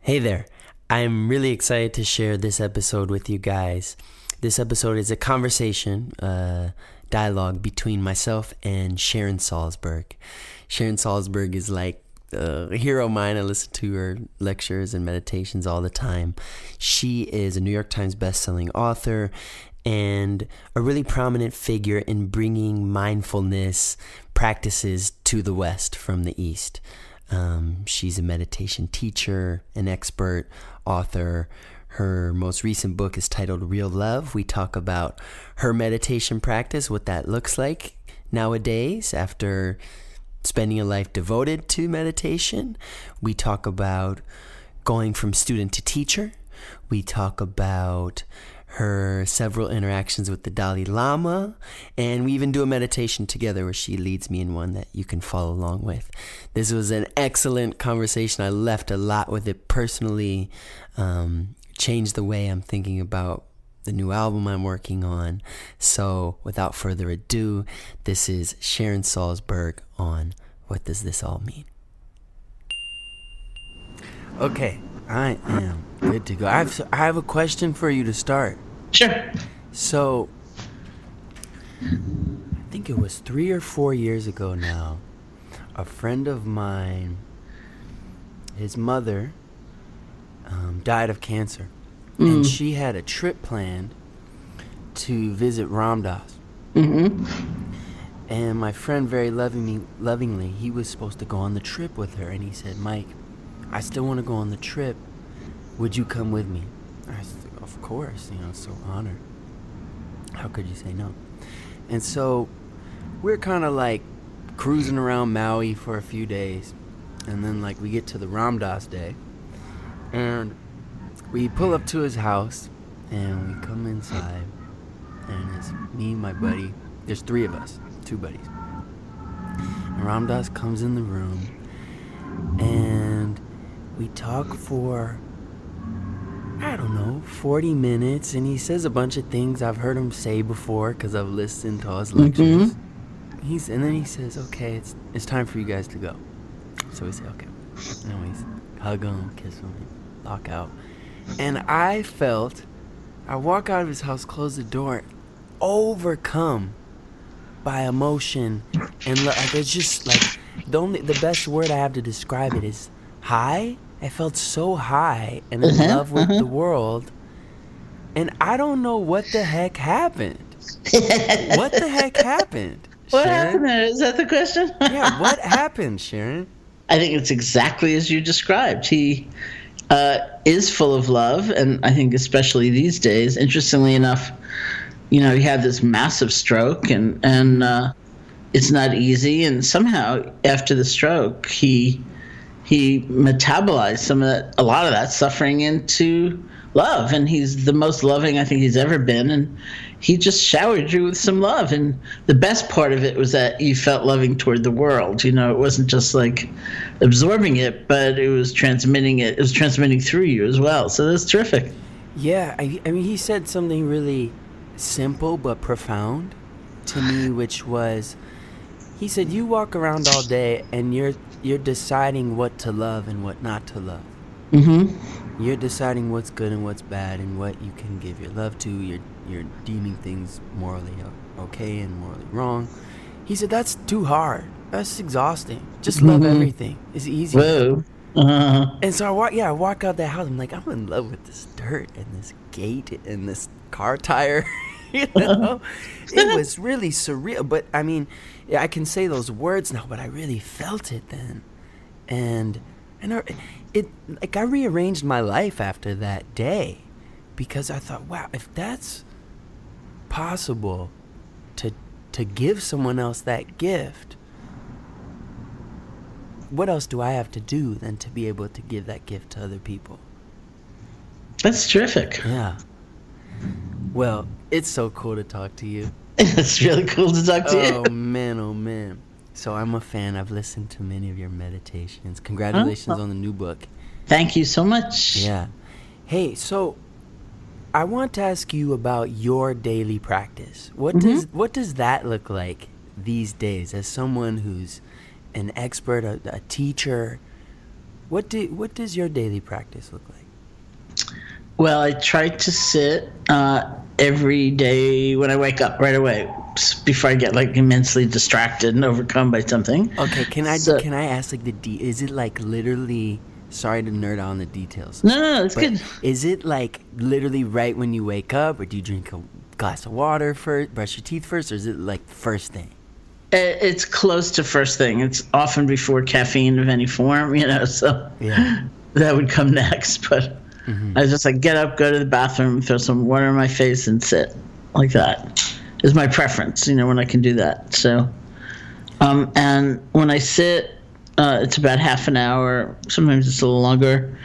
Hey there. I'm really excited to share this episode with you guys. This episode is a conversation, dialogue between myself and Sharon Salzberg. Sharon Salzberg is like a hero of mine. I listen to her lectures and meditations all the time. She is a New York Times Bestselling author and a really prominent figure in bringing mindfulness practices to the West from the East. She's a meditation teacher, an expert, author. Her most recent book is titled Real Love. We talk about her meditation practice, what that looks like nowadays after spending a life devoted to meditation. We talk about going from student to teacher. We talk about her several interactions with the Dalai Lama, and we even do a meditation together where she leads me in one that you can follow along with. This was an excellent conversation. I left a lot with it personally, changed the way I'm thinking about the new album I'm working on. So without further ado, this is Sharon Salzberg on What Does This All Mean? Okay, I am good to go. I have a question for you to start. Sure. So, I think it was 3 or 4 years ago now, a friend of mine, his mother, died of cancer. And she had a trip planned to visit Ram Dass. And my friend very lovingly, he was supposed to go on the trip with her. And he said, Mike, I still want to go on the trip. Would you come with me? I said, of course, so honored. How could you say no? And so we're kind of like cruising around Maui for a few days. And then like we get to the Ram Dass day. And we pull up to his house and we come inside. And it's me and my buddy. There's 3 of us, 2 buddies. And Ram Dass comes in the room. And we talk for, I don't know, 40 minutes, and he says a bunch of things I've heard him say before because I've listened to all his lectures. And then he says, okay, it's time for you guys to go. So we say, okay. And we hug him, kiss him, walk out. And I walk out of his house, close the door, overcome by emotion. And it's just like, the best word I have to describe it is high. I felt so high and in love with the world. And I don't know what the heck happened. What the heck happened, What Sharon? happened there? Is that the question? Yeah, what happened, Sharon? I think it's exactly as you described. He is full of love, and I think especially these days, interestingly enough, he had this massive stroke, and it's not easy. And somehow after the stroke, he metabolized a lot of that suffering into love, and he's the most loving I think he's ever been, and he just showered you with some love. And the best part of it was that you felt loving toward the world. It wasn't just like absorbing it, but it was transmitting it. It was transmitting through you as well. So that's terrific. Yeah, I mean, he said something really simple but profound to me, which was, he said, you walk around all day and you're deciding what to love and what not to love. You're deciding what's good and what's bad and what you can give your love to. You're deeming things morally okay and morally wrong. He said, that's too hard. That's exhausting. Just love everything. It's easy. Whoa. And so I walk out that house. I'm like, I'm in love with this dirt and this gate and this car tire. It was really surreal. But I mean, I can say those words now, but I really felt it then. And I rearranged my life after that day, because I thought, wow, if that's possible to give someone else that gift, what else do I have to do than to be able to give that gift to other people? That's terrific. Yeah. Well, it's so cool to talk to you. It's really cool to talk to you. Oh, man. So I'm a fan. I've listened to many of your meditations. Congratulations on the new book. Thank you so much. Yeah. Hey, so I want to ask you about your daily practice. What does that look like these days as someone who's an expert, a teacher? What does your daily practice look like? Well, I try to sit every day when I wake up right away, before I get like immensely distracted and overcome by something. Okay, can I ask like is it like literally? Sorry to nerd out on the details. No, it's good. Is it like literally right when you wake up, or do you drink a glass of water first, brush your teeth first, or is it like first thing? It's close to first thing. It's often before caffeine of any form, so that would come next. But I just like get up, go to the bathroom, throw some water in my face, and sit. Like that is my preference, when I can do that. So, and when I sit, it's about half an hour. Sometimes it's a little longer.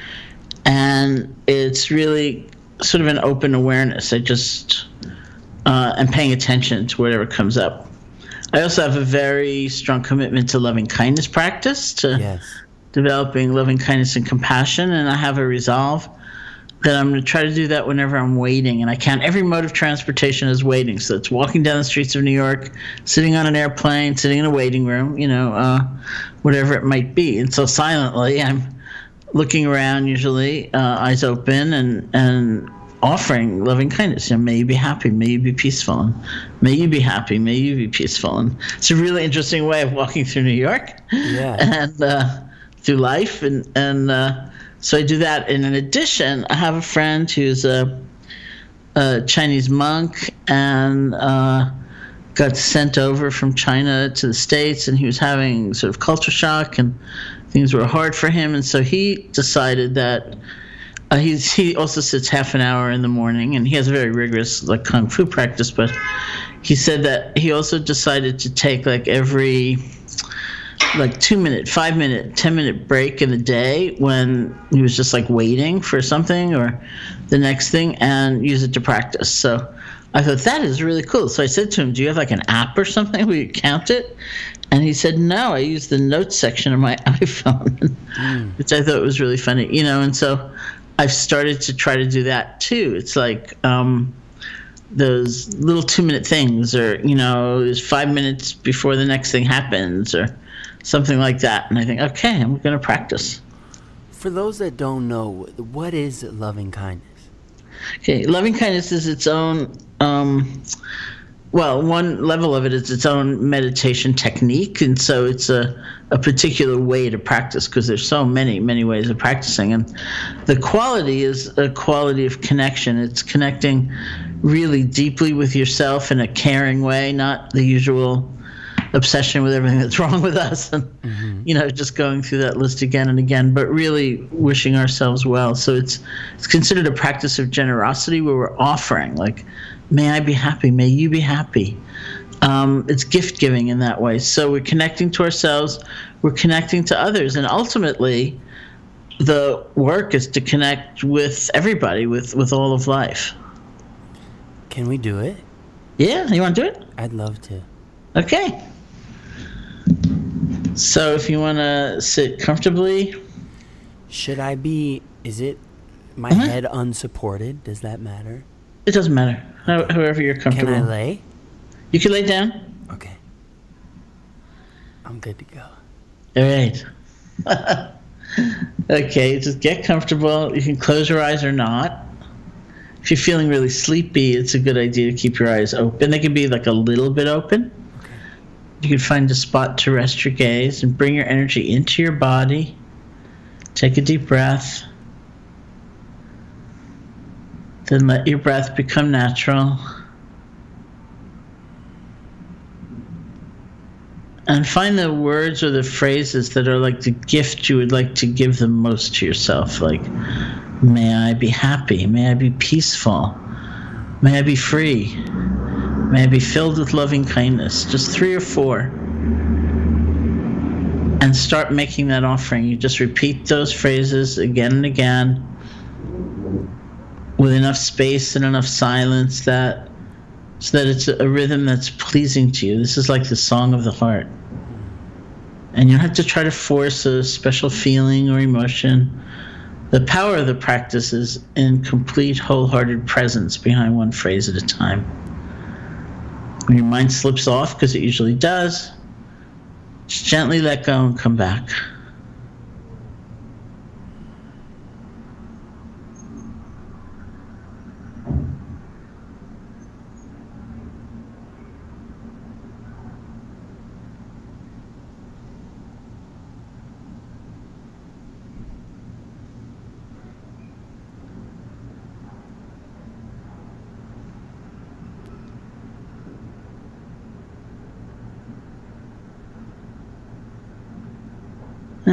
And it's really sort of an open awareness. I just am paying attention to whatever comes up. I also have a very strong commitment to loving kindness practice, to developing loving kindness and compassion, and I have a resolve that I'm going to try to do that whenever I'm waiting. And I count every mode of transportation as waiting. So it's walking down the streets of New York, sitting on an airplane, sitting in a waiting room, whatever it might be. And so silently, I'm looking around, usually eyes open, and offering loving kindness. May you be happy, may you be peaceful, and may you be happy, may you be peaceful. And it's a really interesting way of walking through New York and through life. And so I do that. And in addition, I have a friend who's a Chinese monk and got sent over from China to the States, and he was having sort of culture shock and things were hard for him. And so he decided that he also sits half an hour in the morning, and he has a very rigorous like kung fu practice. But he said that he also decided to take like every 2-minute, 5-minute, 10-minute break in the day when he was just like waiting for something or the next thing, and use it to practice. So I thought that is really cool. So I said to him, "Do you have like an app or something where you count it?" And he said, "No, I use the notes section of my iPhone," which I thought was really funny, And so I've started to try to do that too. It's like those little 2-minute things, or there's 5 minutes before the next thing happens, or something like that. And I think, okay, I'm going to practice. For those that don't know, what is loving kindness? Okay, loving kindness is its own. One level of it is its own meditation technique, and so it's a particular way to practice, because there's so many ways of practicing. And the quality is a quality of connection. It's connecting really deeply with yourself in a caring way, not the usual obsession with everything that's wrong with us, and just going through that list again and again, but really wishing ourselves well. So it's considered a practice of generosity, where we're offering, like, may I be happy, may you be happy. It's gift giving in that way. So we're connecting to ourselves, we're connecting to others, and ultimately the work is to connect with everybody, with all of life. Can we do it? Yeah, you want to do it? I'd love to. Okay. So if you want to sit comfortably. Is it my head unsupported? Does that matter? It doesn't matter. However you're comfortable. Can I lay? You can lay down. Okay. I'm good to go. All right. Okay, just get comfortable. You can close your eyes or not. If you're feeling really sleepy, it's a good idea to keep your eyes open. They can be like a little bit open. Okay. You can find a spot to rest your gaze and bring your energy into your body. Take a deep breath. Then let your breath become natural. And find the words or the phrases that are like the gift you would like to give the most to yourself. Like, may I be happy. May I be peaceful. May I be free. May I be filled with loving kindness. Just 3 or 4. And start making that offering. You just repeat those phrases again and again, with enough space and enough silence so that it's a rhythm that's pleasing to you. This is like the song of the heart. And you don't have to try to force a special feeling or emotion. The power of the practice is in complete, wholehearted presence behind one phrase at a time. When your mind slips off, because it usually does, just gently let go and come back.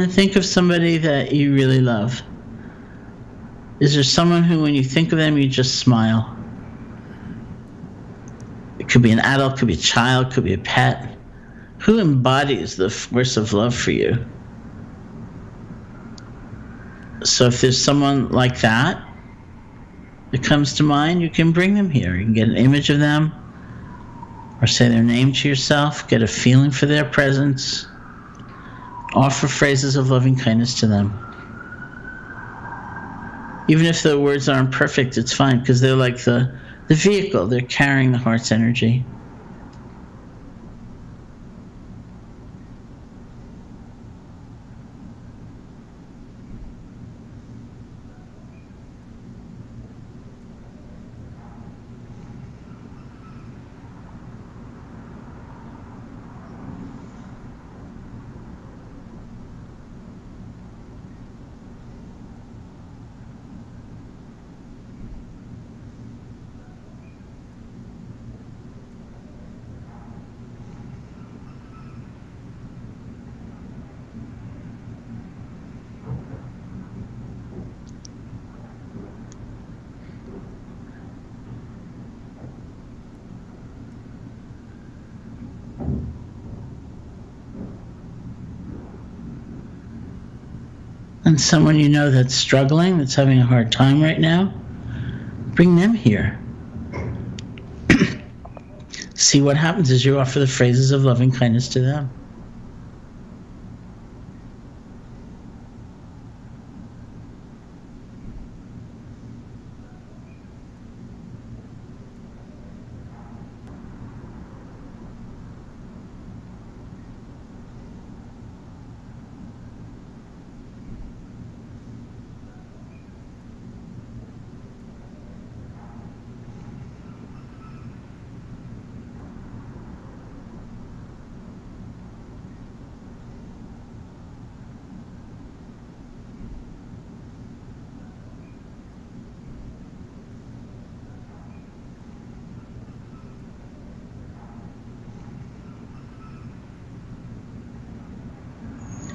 And think of somebody that you really love. Is there someone who, when you think of them, you just smile? It could be an adult, could be a child, could be a pet. Who embodies the force of love for you? So if there's someone like that comes to mind, you can bring them here. You can get an image of them, or say their name to yourself, get a feeling for their presence, offer phrases of loving kindness to them. Even if the words aren't perfect, it's fine, because they're like the vehicle. They're carrying the heart's energy. And someone you know that's struggling, that's having a hard time right now, bring them here. See what happens as you offer the phrases of loving kindness to them.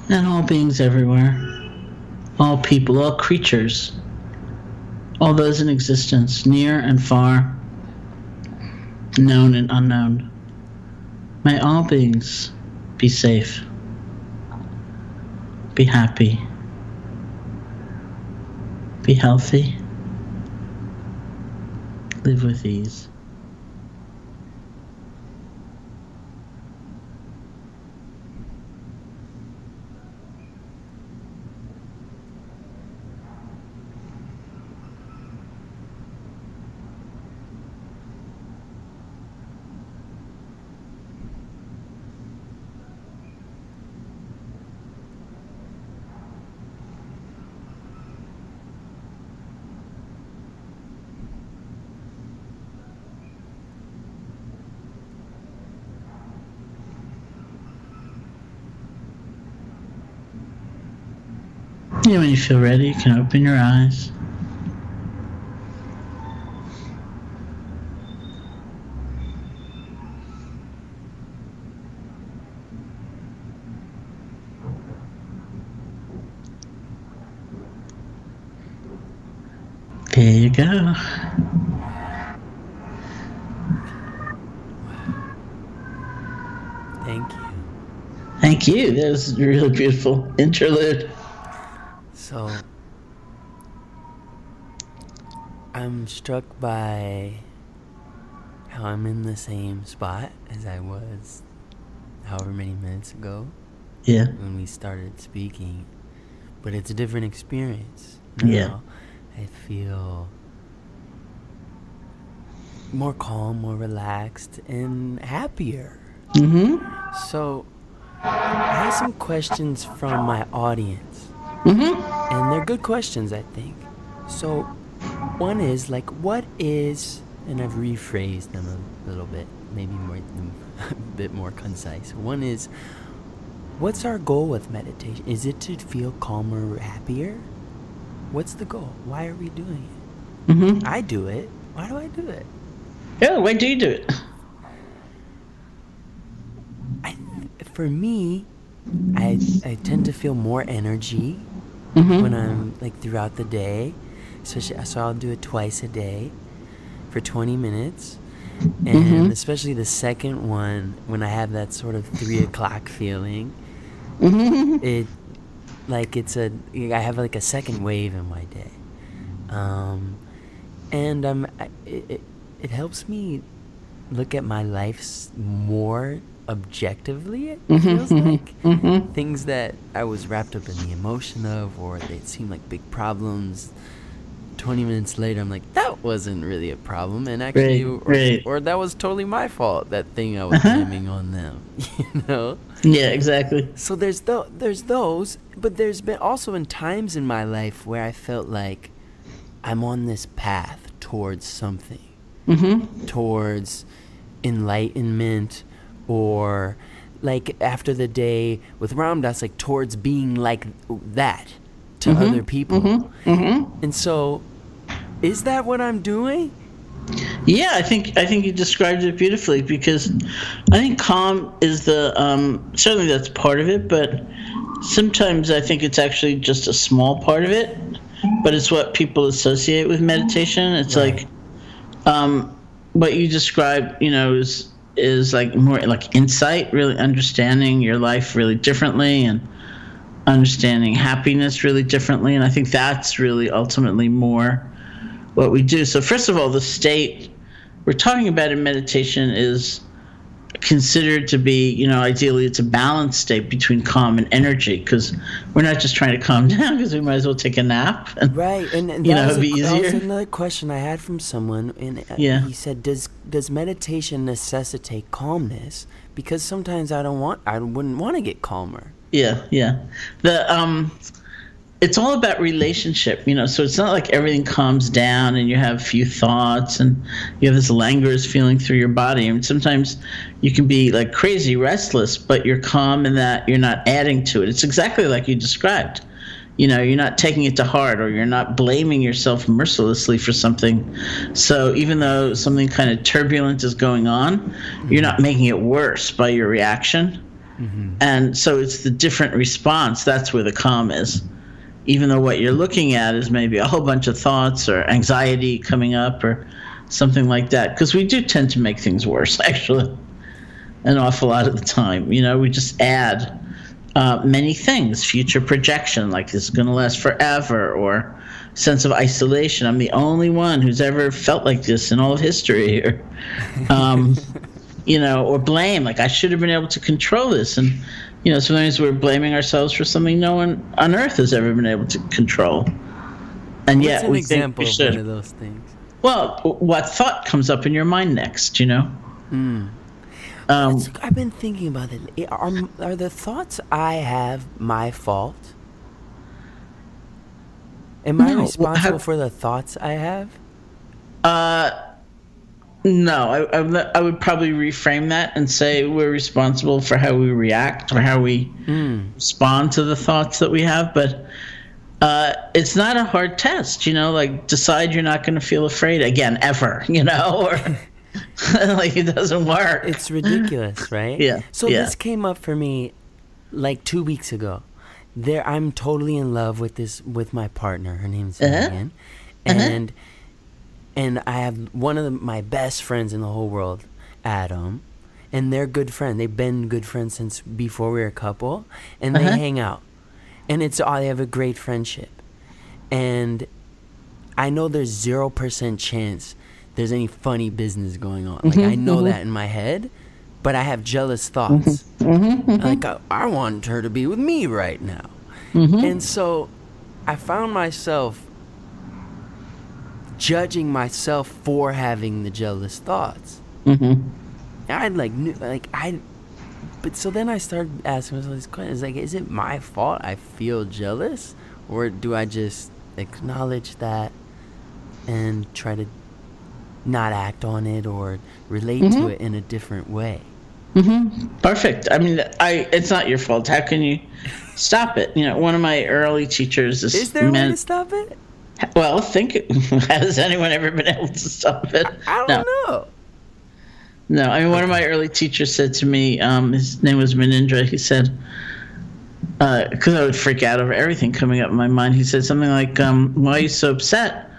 And all beings everywhere, all people, all creatures, all those in existence, near and far, known and unknown. May all beings be safe, be happy, be healthy, live with ease. And when you feel ready, you can open your eyes. There you go. Thank you. Thank you. That was a really beautiful interlude. So, I'm struck by how I'm in the same spot as I was however many minutes ago. Yeah. When we started speaking. But it's a different experience. Now, yeah. I feel more calm, more relaxed, and happier. Mm-hmm. So, I have some questions from my audience. Mm-hmm. And they're good questions, I think. So, one is, like, what is, and I've rephrased them a little bit, maybe more, a bit more concise. One is, what's our goal with meditation? Is it to feel calmer or happier? What's the goal? Why are we doing it? Mm-hmm. I do it. Why do I do it? Yeah, why do you do it? For me, I tend to feel more energy Mm-hmm. when I'm like throughout the day. So I'll do it twice a day for 20 minutes. And especially the second one, when I have that sort of 3 o'clock feeling, I have like a second wave in my day. And it helps me look at my life more objectively, it feels like. Things that I was wrapped up in the emotion of, or they seem like big problems, 20 minutes later I'm like, that wasn't really a problem, and actually or that was totally my fault, that thing I was blaming on them. Yeah, exactly. So there's those, but there's been also in times in my life where I felt like I'm on this path towards something, towards enlightenment, or like after the day with Ram Dass, like towards being like that to other people. And so, is that what I'm doing? Yeah, I think you described it beautifully, because I think calm is the certainly that's part of it, but sometimes I think it's actually just a small part of it, but it's what people associate with meditation. It's like what you described, is like more like insight, really understanding your life really differently and understanding happiness really differently. And I think that's really ultimately more what we do. So first of all, the state we're talking about in meditation is considered to be, ideally it's a balanced state between calm and energy, because we're not just trying to calm down because we might as well take a nap. And, right. And it'd be easier. That was another question I had from someone, and he said, does meditation necessitate calmness? Because sometimes I wouldn't want to get calmer. Yeah. It's all about relationship, so it's not like everything calms down and you have few thoughts and you have this languorous feeling through your body. I mean, sometimes you can be like crazy restless, but you're calm in that you're not adding to it. It's exactly like you described. You're not taking it to heart, or you're not blaming yourself mercilessly for something. So even though something kind of turbulent is going on, you're not making it worse by your reaction. And so it's the different response. That's where the calm is. Even though what you're looking at is maybe a whole bunch of thoughts or anxiety coming up or something like that. Because we do tend to make things worse, actually, an awful lot of the time. We just add many things. Future projection, like this is going to last forever, or sense of isolation. I'm the only one who's ever felt like this in all of history. Or, or blame, like I should have been able to control this. And sometimes we're blaming ourselves for something no one on earth has ever been able to control. And yet we think we should. What's an example of one of those things? Well, what thought comes up in your mind next, I've been thinking about it. Are the thoughts I have my fault? Am I responsible for the thoughts I have? No, I would probably reframe that and say we're responsible for how we react or how we respond to the thoughts that we have. But it's not a hard test, like decide you're not going to feel afraid again ever, or like it doesn't work. It's ridiculous, right? Yeah. So this came up for me like 2 weeks ago. I'm totally in love with my partner. Her name's Vivian. And I have one of my best friends in the whole world, Adam, and they're good friends. They've been good friends since before we were a couple, and they hang out. And they have a great friendship. And I know there's 0% chance there's any funny business going on. Like, I know that in my head, but I have jealous thoughts. Like, I want her to be with me right now. And so I found myself judging myself for having the jealous thoughts. But so then I started asking myself these questions, like, is it my fault I feel jealous, or do I just acknowledge that and try to not act on it or relate to it in a different way? Perfect. I mean, it's not your fault. How can you stop it? One of my early teachers is there a way to stop it? Well, has anyone ever been able to stop it? I don't know. No, I mean, one of my early teachers said to me, his name was Manindra, he said, because I would freak out over everything coming up in my mind. He said something like, why are you so upset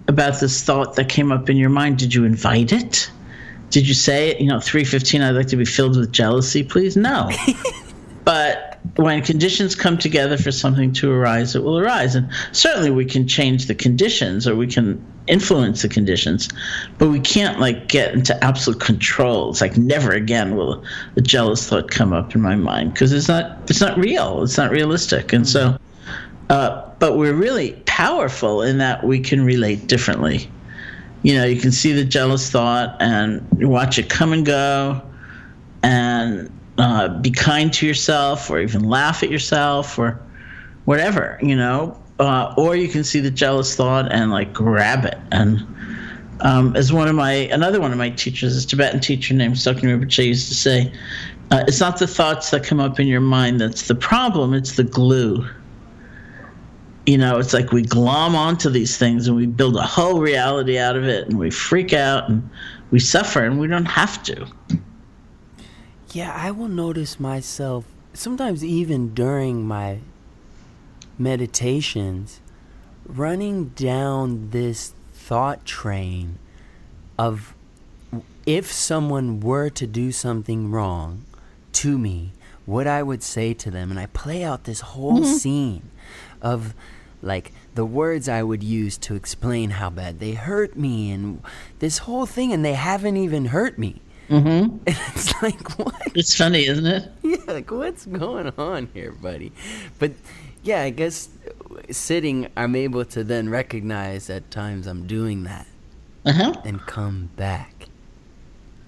about this thought that came up in your mind? Did you invite it? Did you say, 3:15, I'd like to be filled with jealousy, please? No. But when conditions come together for something to arise, it will arise. And certainly we can change the conditions, or we can influence the conditions, but we can't get into absolute control. It's like never again will a jealous thought come up in my mind, because it's not real. It's not realistic. And so, but we're really powerful in that we can relate differently. You can see the jealous thought and watch it come and go, and be kind to yourself, or even laugh at yourself, or whatever, or you can see the jealous thought and grab it. And as another one of my teachers, this Tibetan teacher named Sokyin Rinpoche, used to say, it's not the thoughts that come up in your mind that's the problem, it's the glue. It's like we glom onto these things and we build a whole reality out of it, and we freak out and we suffer, and we don't have to. Yeah, I will notice myself, sometimes even during my meditations, running down this thought train of, if someone were to do something wrong to me, what I would say to them. And I play out this whole scene of the words I would use to explain how bad they hurt me, and this whole thing, and they haven't even hurt me. And it's like, what? It's funny, isn't it? Yeah, what's going on here, buddy? But yeah, I guess sitting, I'm able to then recognize at times I'm doing that and come back.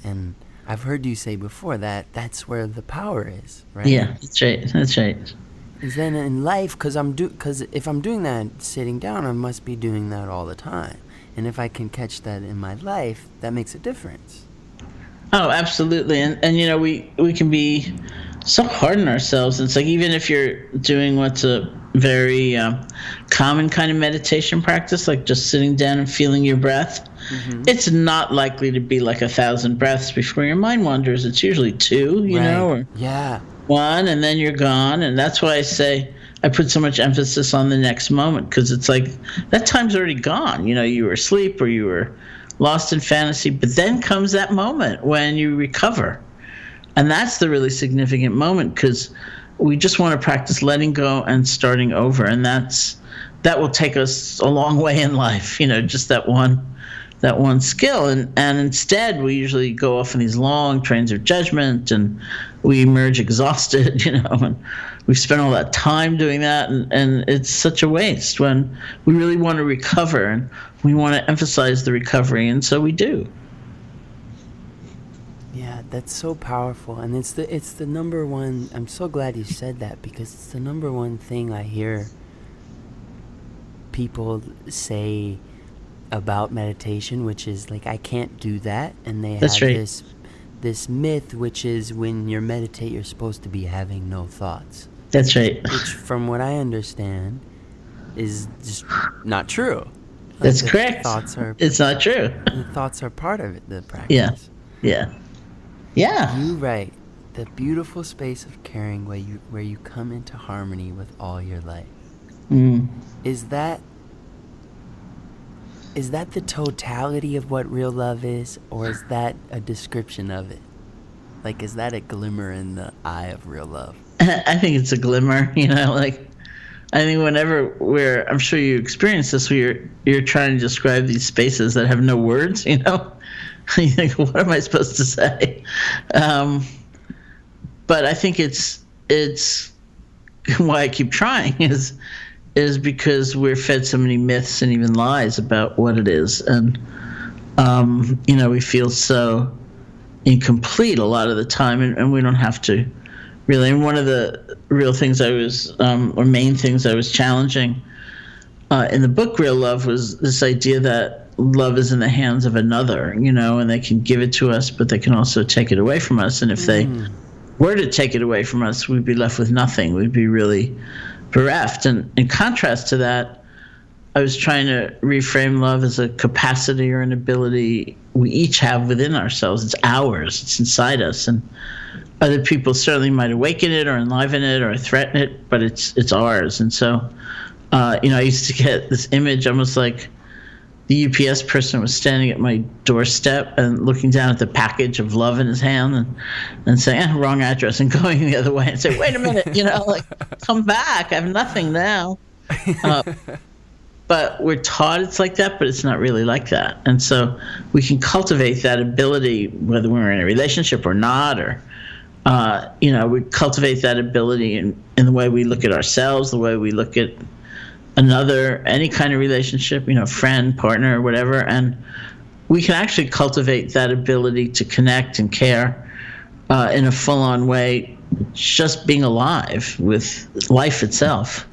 And I've heard you say before that that's where the power is, right? Yeah, that's right. That's right. Is then in life, because if I'm doing that sitting down, I must be doing that all the time. And if I can catch that in my life, that makes a difference. Oh, absolutely. And we can be so hard on ourselves. It's like, even if you're doing what's a very common kind of meditation practice, like just sitting down and feeling your breath, it's not likely to be 1,000 breaths before your mind wanders. It's usually 2, or yeah, 1, and then you're gone. And that's why I say I put so much emphasis on the next moment, because it's like that time's already gone. You were asleep, or you were lost in fantasy, but then comes that moment when you recover. And that's the really significant moment, because we just want to practice letting go and starting over. And that will take us a long way in life, just that one skill. And instead, we usually go off in these long trains of judgment, and we emerge exhausted, and we've spent all that time doing that. And it's such a waste when we really want to recover, and we want to emphasize the recovery. And so we do. Yeah, that's so powerful. And it's the number one, I'm so glad you said that, because it's the number one thing I hear people say about meditation, which is I can't do that. And they That's have right. this myth, which is when you meditate, you're supposed to be having no thoughts. That's right. Which, from what I understand, is just not true. That's correct. It's not true. The thoughts are part of it, the practice. Yeah. You write, the beautiful space of caring where you come into harmony with all your life. Is that the totality of what real love is, or is that a description of it? Is that a glimmer in the eye of real love? I think it's a glimmer, I think whenever I'm sure you experience this, where you're trying to describe these spaces that have no words, you think, what am I supposed to say? But I think it's why I keep trying is because we're fed so many myths and even lies about what it is. And, we feel so incomplete a lot of the time, and we don't have to really. And one of the real things or main things I was challenging in the book Real Love was this idea that love is in the hands of another, and they can give it to us, but they can also take it away from us. And if they were to take it away from us, we'd be left with nothing. We'd be really bereft. And in contrast to that, I was trying to reframe love as a capacity or an ability we each have within ourselves. It's ours. It's inside us. And other people certainly might awaken it or enliven it or threaten it, but it's ours. And so, I used to get this image almost like the UPS person was standing at my doorstep and looking down at the package of love in his hand and saying, wrong address, and going the other way and say, wait a minute, come back. I have nothing now. But we're taught it's like that, but it's not really like that. And so we can cultivate that ability, whether we're in a relationship or not, or, we cultivate that ability in the way we look at ourselves, the way we look at another, any kind of relationship, friend, partner, whatever. And we can actually cultivate that ability to connect and care in a full-on way, just being alive with life itself.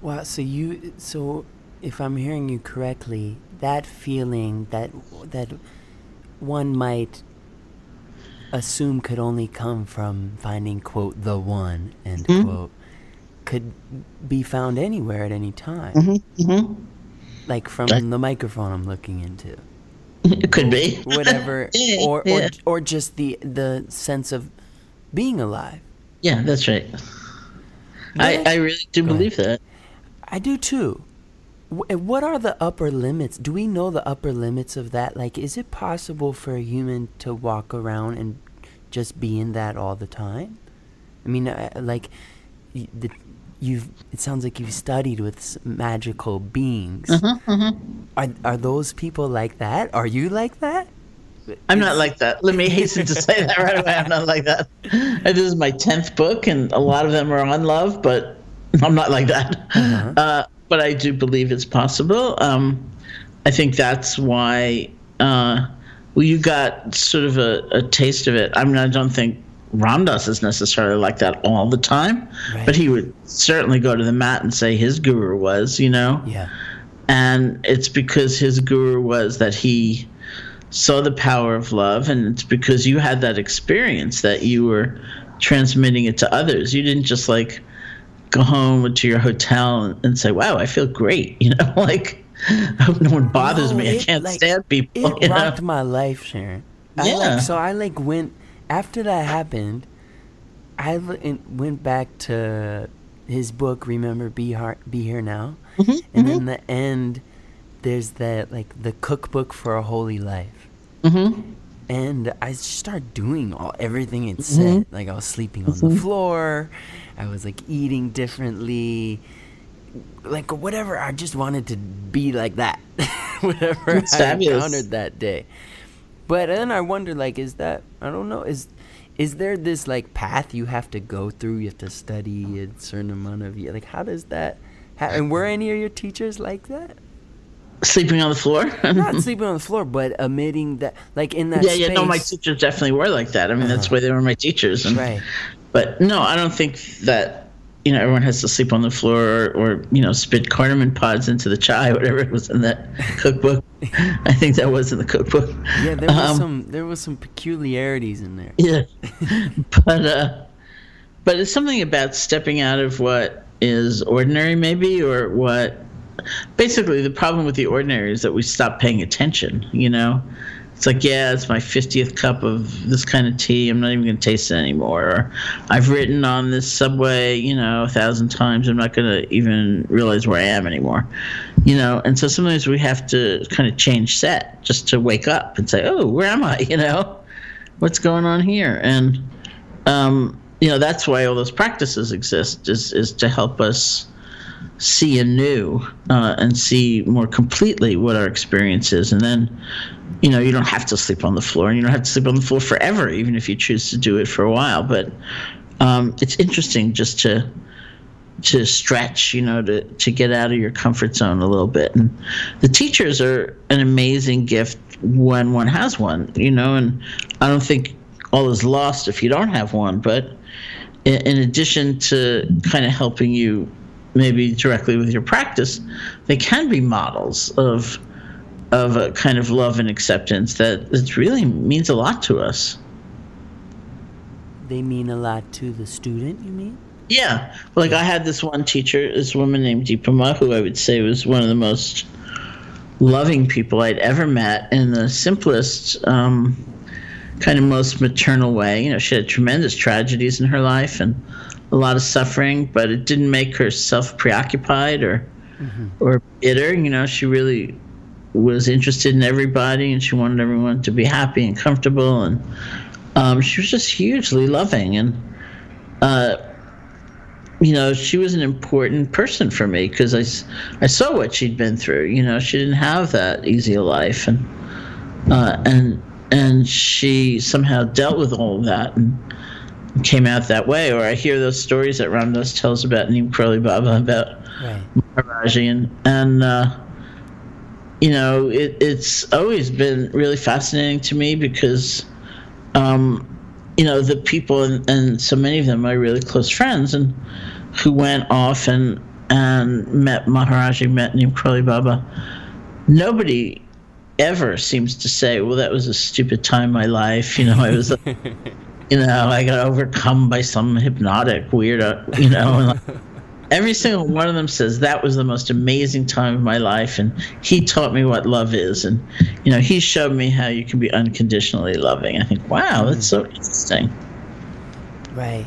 Wow, so if I'm hearing you correctly, that feeling that one might assume could only come from finding, quote, the one, end quote, could be found anywhere at any time. Like from the microphone I'm looking into. It could be. Whatever, or just the sense of being alive. Yeah, that's right. I really do believe that. I do too. What are the upper limits? Do we know the upper limits of that? Like, is it possible for a human to walk around and just be in that all the time? I mean, it sounds like you've studied with magical beings. Are those people like that? Are you like that? I'm not like that. Let me hasten to say that right away. I'm not like that. This is my 10th book, and a lot of them are on love, but I'm not like that. But I do believe it's possible. I think that's why you got sort of a taste of it. I mean, I don't think Ramdas is necessarily like that all the time, but he would certainly go to the mat and say his guru was, Yeah. And it's because his guru was that he saw the power of love, and it's because you had that experience that you were transmitting it to others. You didn't just go home to your hotel and say, wow, I feel great. I hope no one bothers me. I can't stand people. It rocked my life, Sharon. Yeah. I went, after that happened, I went back to his book, Remember, Be Here Now. And then the end, there's that, the cookbook for a holy life. And I started doing everything it said. I was sleeping on the floor. I was eating differently. Whatever. I just wanted to be like that. Whatever I encountered that day. But then I wonder, is that, I don't know, is there this path you have to go through? You have to study a certain amount of years. How does that happen? And were any of your teachers like that? Sleeping on the floor? Not sleeping on the floor, but emitting that, in that space. Yeah, no, my teachers definitely were like that. I mean, that's why they were my teachers. Right. But no, I don't think that, everyone has to sleep on the floor or spit cardamom pods into the chai, whatever it was in that cookbook. I think that was in the cookbook. Yeah, there was some peculiarities in there. Yeah. But it's something about stepping out of what is ordinary, maybe, or what. Basically, the problem with the ordinary is that we stop paying attention, It's it's my 50th cup of this kind of tea. I'm not even going to taste it anymore. Or I've ridden on this subway, 1,000 times. I'm not going to even realize where I am anymore, And so sometimes we have to kind of change set just to wake up and say, oh, where am I? What's going on here? And, that's why all those practices exist, is to help us see anew and see more completely what our experience is. And then, you don't have to sleep on the floor, and you don't have to sleep on the floor forever, even if you choose to do it for a while. But it's interesting just to stretch, to get out of your comfort zone a little bit. And the teachers are an amazing gift when one has one, and I don't think all is lost if you don't have one. But in addition to kind of helping you maybe directly with your practice, they can be models of a kind of love and acceptance that really means a lot to us. They mean a lot to the student, you mean? Yeah. I had this one teacher, this woman named Deepama, who I would say was one of the most loving people I'd ever met, in the simplest kind of most maternal way. You know, she had tremendous tragedies in her life and a lot of suffering, but it didn't make her self-preoccupied or bitter. You know, she really was interested in everybody, and she wanted everyone to be happy and comfortable, and she was just hugely loving. And you know, she was an important person for me because I saw what she'd been through. You know, she didn't have that easy a life, and she somehow dealt with all of that and came out that way. Or I hear those stories that Ramdas tells about Neem Karoli Baba, about Maharaji, and you know, it's always been really fascinating to me because you know, the people, and so many of them are really close friends, and who went off and met Maharaji, met Neem Karoli Baba. Nobody ever seems to say, well, that was a stupid time in my life. You know, I was, you know, I got overcome by some hypnotic weirdo, you know. And every single one of them says, that was the most amazing time of my life, and he taught me what love is, and, you know, he showed me how you can be unconditionally loving. I think, wow, that's so interesting. Right.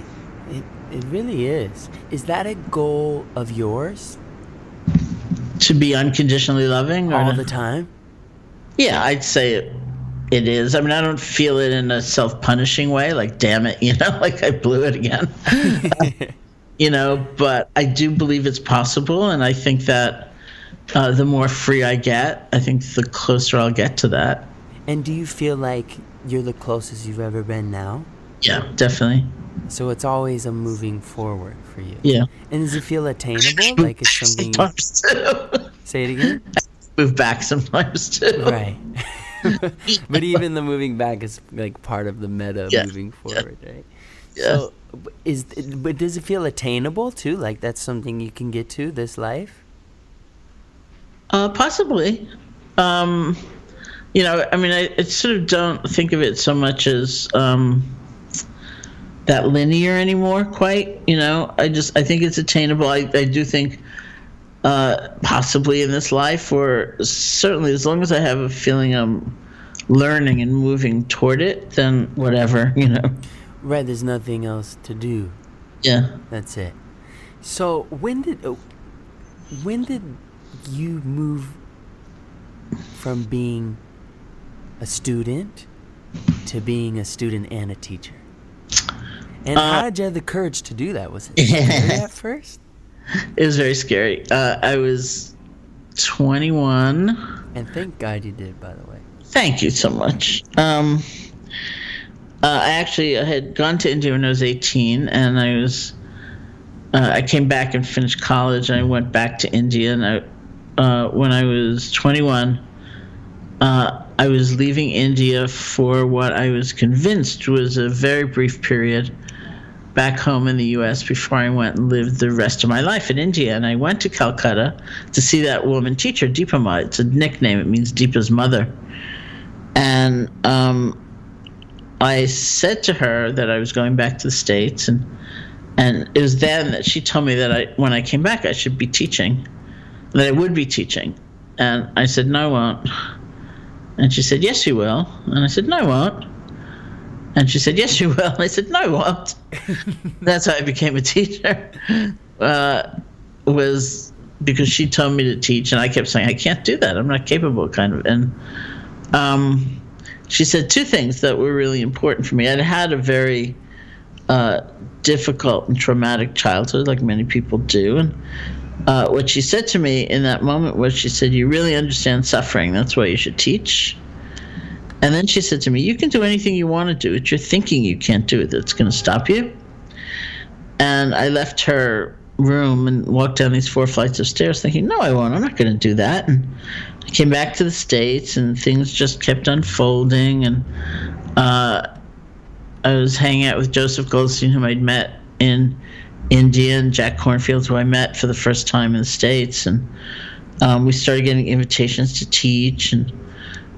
It really is. Is that a goal of yours? To be unconditionally loving? All the time? Yeah, I'd say it is. I mean, I don't feel it in a self-punishing way, like, damn it, you know, like I blew it again. You know, but I do believe it's possible, and I think that the more free I get, I think the closer I'll get to that. And do you feel like you're the closest you've ever been now? Yeah, definitely. So it's always a moving forward for you. Yeah. And does it feel attainable? Like it's something sometimes too. Say it again? I move back sometimes too. Right. But even the moving back is like part of the meta of moving forward, right? Yeah. So but does it feel attainable too? Like that's something you can get to, this life? Possibly. You know, I mean, I sort of don't think of it so much as that linear anymore, quite. You know, I think it's attainable. I do think possibly in this life, or certainly as long as I have a feeling I'm learning and moving toward it, then whatever, you know. Right, there's nothing else to do. Yeah. That's it. So when did you move from being a student to being a student and a teacher? And how did you have the courage to do that? Was it scary at first? It was very scary. I was 21. And thank God you did, by the way. Thank you so much. I had gone to India when I was 18, and I came back and finished college, and I went back to India. And when I was 21, I was leaving India for what I was convinced was a very brief period back home in the U.S. before I went and lived the rest of my life in India. And I went to Calcutta to see that woman teacher, Deepa Ma. It's a nickname. It means Deepa's mother. And I said to her that I was going back to the States, and it was then that she told me that when I came back, I should be teaching, that I would be teaching. And I said, no, I won't. And she said, yes, you will. And I said, no, I won't. And she said, yes, you will. And I said, no, I won't. That's how I became a teacher, was because she told me to teach, and I kept saying, I can't do that. I'm not capable, kind of. And she said two things that were really important for me. I'd had a very difficult and traumatic childhood, like many people do. And what she said to me in that moment was, she said, you really understand suffering. That's why you should teach. And then she said to me, you can do anything you want to do. It's your thinking you can't do it that's going to stop you. And I left her room and walked down these 4 flights of stairs thinking, no, I won't. I'm not going to do that. And I came back to the States, and things just kept unfolding. And I was hanging out with Joseph Goldstein, whom I'd met in India, and Jack Cornfield, who I met for the first time in the States. And we started getting invitations to teach, and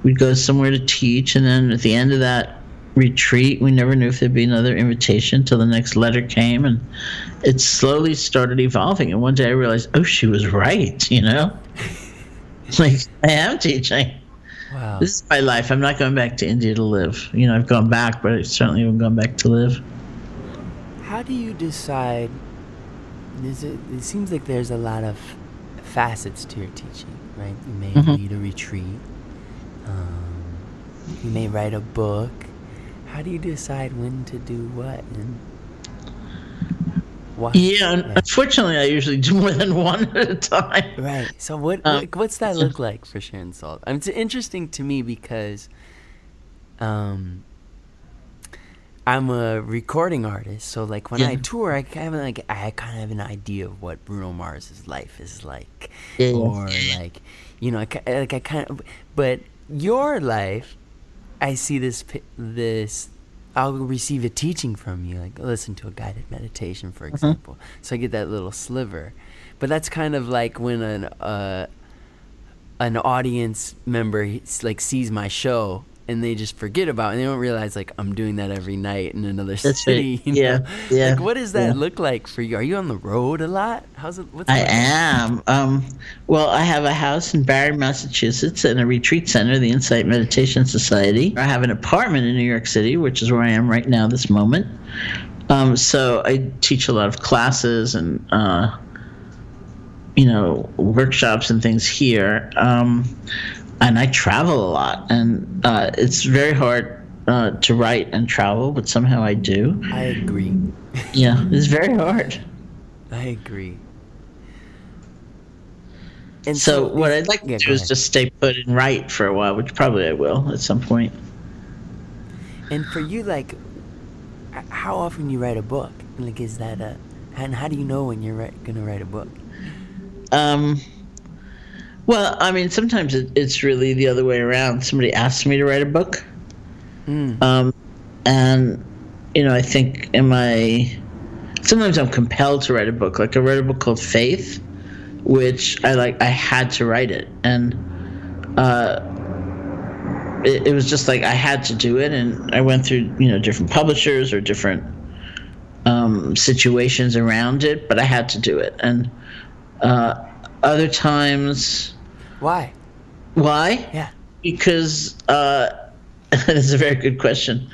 we'd go somewhere to teach. And then at the end of that retreat, we never knew if there'd be another invitation till the next letter came. And it slowly started evolving. And one day I realized, oh, she was right, you know? Like, I am teaching. Wow. This is my life. I'm not going back to India to live. I've gone back, but I certainly haven't gone back to live. How do you decide? It seems like there's a lot of facets to your teaching, right? You may lead a retreat. You may write a book. How do you decide when to do what and what? Yeah, unfortunately, I usually do more than one at a time. Right. So what's that look like for Sharon Salzberg? It's interesting to me because I'm a recording artist, so like when I tour, I kind of have an idea of what Bruno Mars's life is like, or like, I kind of. But your life, I see this. I'll receive a teaching from you, like listen to a guided meditation, for example. So I get that little sliver, but that's kind of like when an audience member sees my show and they just forget about it, and they don't realize like I'm doing that every night in another city. Right. Yeah. Like, what does that look like for you? Are you on the road a lot? I am. Well, I have a house in Barre, Massachusetts, and a retreat center, the Insight Meditation Society. I have an apartment in New York City, which is where I am right now, this moment. So I teach a lot of classes and workshops and things here. And I travel a lot, and it's very hard to write and travel, but somehow I do. I agree. Yeah, it's very hard. I agree. And so what I'd like to do is just stay put and write for a while, which probably I will at some point. And for you, like, how often you write a book? Like, is that and how do you know when you're going to write a book? Well, I mean, sometimes it's really the other way around. Somebody asks me to write a book. And, I think sometimes I'm compelled to write a book. Like I wrote a book called Faith, which I had to write it. And it was just like I had to do it. And I went through, different publishers or different situations around it, but I had to do it. And other times... Why? Yeah. Because this is a very good question.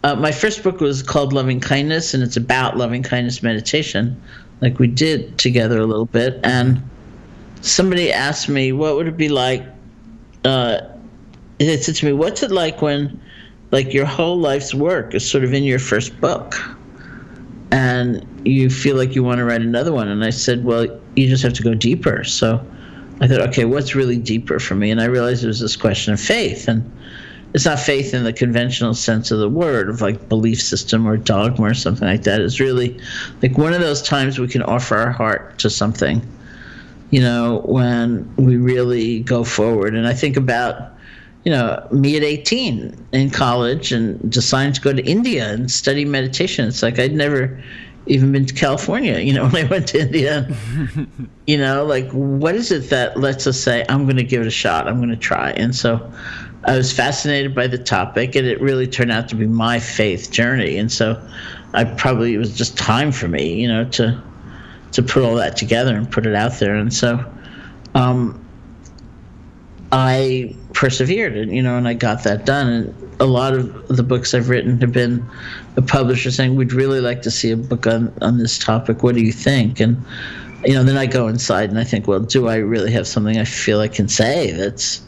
My first book was called Loving Kindness, and it's about loving kindness meditation, like we did together a little bit. And somebody asked me, what would it be like? They said to me, what's it like when, like, your whole life's work is sort of in your first book, and you feel like you want to write another one? And I said, well, you just have to go deeper. So I thought, okay, what's really deeper for me? And I realized it was this question of faith. And it's not faith in the conventional sense of the word, of like belief system or dogma or something like that. It's really like one of those times we can offer our heart to something, when we really go forward. And I think about, me at 18 in college and deciding to go to India and study meditation. It's like I'd never even been to California, when I went to India. Like, what is it that lets us say, I'm going to give it a shot, I'm going to try? And so I was fascinated by the topic, and it really turned out to be my faith journey. And so it was just time for me, to put all that together and put it out there. And so I persevered, and I got that done. And a lot of the books I've written have been the publisher saying, we'd really like to see a book on this topic. What do you think? And, then I go inside and I think, well, do I really have something I feel I can say that's,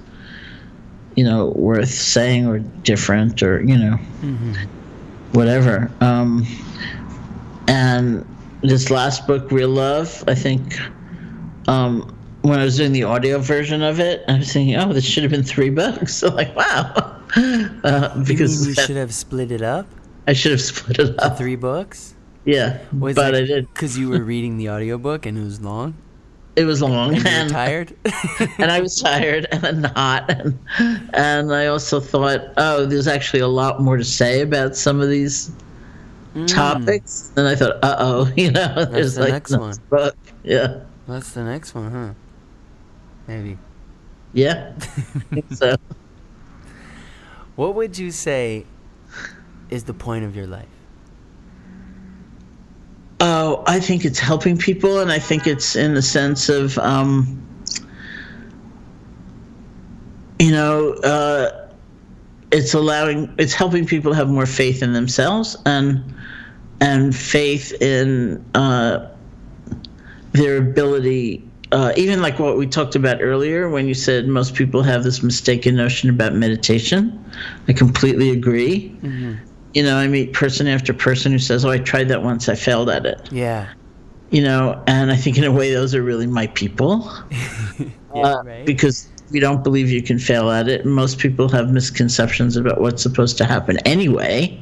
worth saying or different or, whatever. And this last book, Real Love, I think, when I was doing the audio version of it, I was thinking, oh, this should have been 3 books. So like, wow. Because you should have split it up? I should have split it up. To 3 books? Yeah, but I did. Because you were reading the audiobook and it was long? It was long. And you were tired? And I was tired and not. And I also thought, oh, there's actually a lot more to say about some of these topics. And I thought, there's the like next one. Book. Yeah. That's the next one, huh? Maybe. Yeah. I think so. What would you say is the point of your life? Oh, I think it's helping people, and I think it's in the sense of you know, it's helping people have more faith in themselves and faith in their ability. Even like what we talked about earlier when you said most people have this mistaken notion about meditation. I completely agree. Mm-hmm. You know, I meet person after person who says, "Oh, I tried that once, I failed at it." Yeah. You know, and I think in a way those are really my people. Right. Because we don't believe you can fail at it. Most people have misconceptions about what's supposed to happen anyway,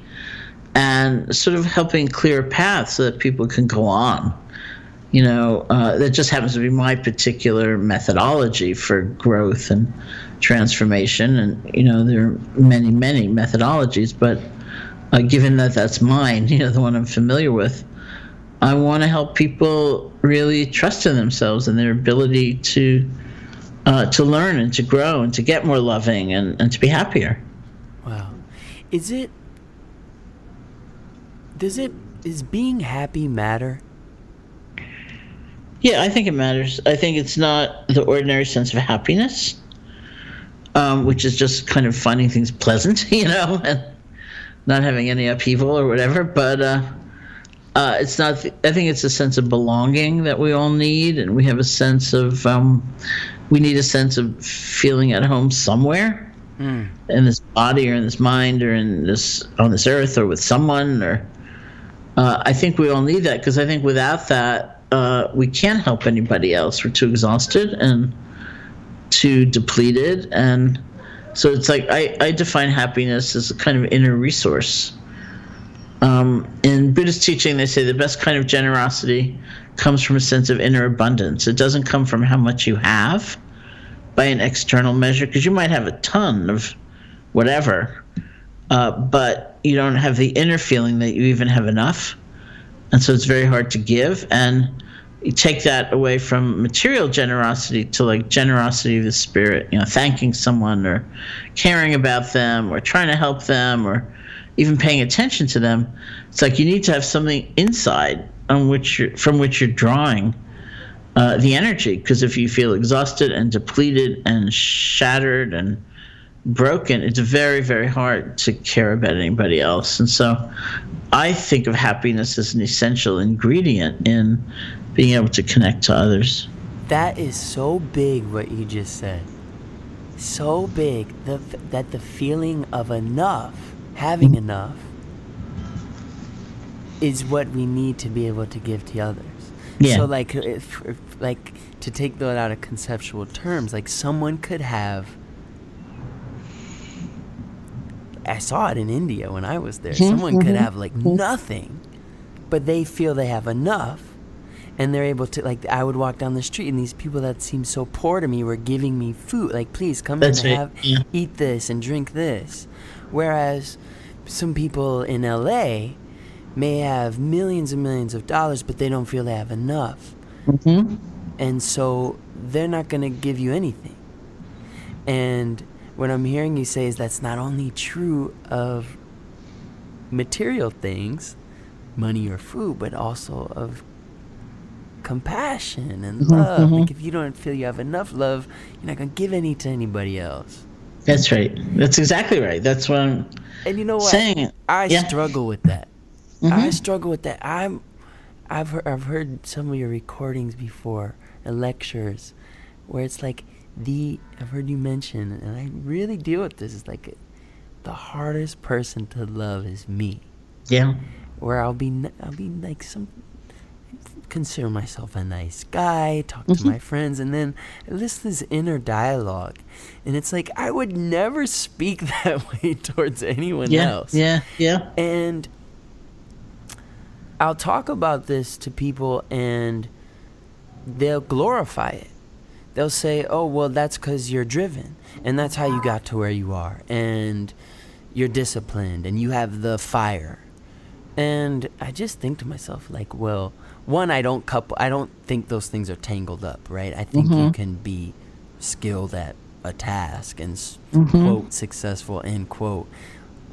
and sort of helping clear a path so that people can go on. You know, that just happens to be my particular methodology for growth and transformation. And, you know, there are many, many methodologies, but given that that's mine, you know, the one I'm familiar with, I want to help people really trust in themselves and their ability to learn and to grow and to get more loving and to be happier. Wow. Does being happy matter? Yeah, I think it matters. I think it's not the ordinary sense of happiness, which is just kind of finding things pleasant, you know, and not having any upheaval or whatever. But it's not. I think it's a sense of belonging that we all need, and we have a sense of. We need a sense of feeling at home somewhere, in this body or in this mind or on this earth or with someone. Or I think we all need that, because I think without that. We can't help anybody else. We're too exhausted and too depleted. And so it's like I define happiness as a kind of inner resource. In Buddhist teaching, they say the best kind of generosity comes from a sense of inner abundance. It doesn't come from how much you have by an external measure, because you might have a ton of whatever, but you don't have the inner feeling that you even have enough. And so it's very hard to give. And you take that away from material generosity to like generosity of the spirit, you know, thanking someone or caring about them or trying to help them or even paying attention to them. It's like you need to have something inside from which you're drawing the energy. Because if you feel exhausted and depleted and shattered and broken, it's very, very hard to care about anybody else. And so I think of happiness as an essential ingredient in being able to connect to others. That is so big, what you just said. So big that the feeling of enough, having enough, is what we need to be able to give to others. Yeah. So like, if to take that out of conceptual terms, like someone could have, I saw it in India when I was there. Someone could have like nothing, but they feel they have enough, and they're able to, like, I would walk down the street and these people that seemed so poor to me were giving me food, like, please come in and eat this and drink this. Whereas some people in LA may have millions and millions of dollars, but they don't feel they have enough. And so they're not going to give you anything. And what I'm hearing you say is that's not only true of material things, money or food, but also of compassion and love. Like if you don't feel you have enough love, you're not going to give any to anybody else. That's right. That's exactly right. That's what I'm and you know what? saying. I struggle with that. I struggle with that. I've heard some of your recordings before and lectures where it's like I've heard you mention, and I really deal with this, it's like the hardest person to love is me. Yeah. Where I'll be like consider myself a nice guy, talk to my friends, and then list this inner dialogue, and it's like I would never speak that way towards anyone else. Yeah. And I'll talk about this to people, and they'll glorify it. They'll say, oh, well, that's because you're driven, and that's how you got to where you are, and you're disciplined, and you have the fire. And I just think to myself, like, well, one, I don't think those things are tangled up, right? I think you can be skilled at a task and, quote, successful, end quote,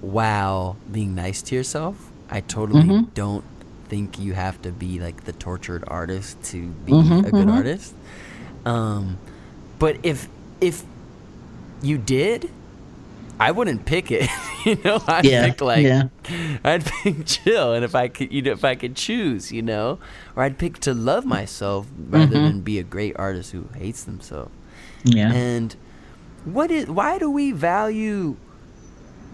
while being nice to yourself. I totally don't think you have to be like the tortured artist to be a good artist. But if You did? I wouldn't pick it. I'd pick chill, and if I could choose, or I'd pick to love myself rather than be a great artist who hates themselves. Yeah. And why do we value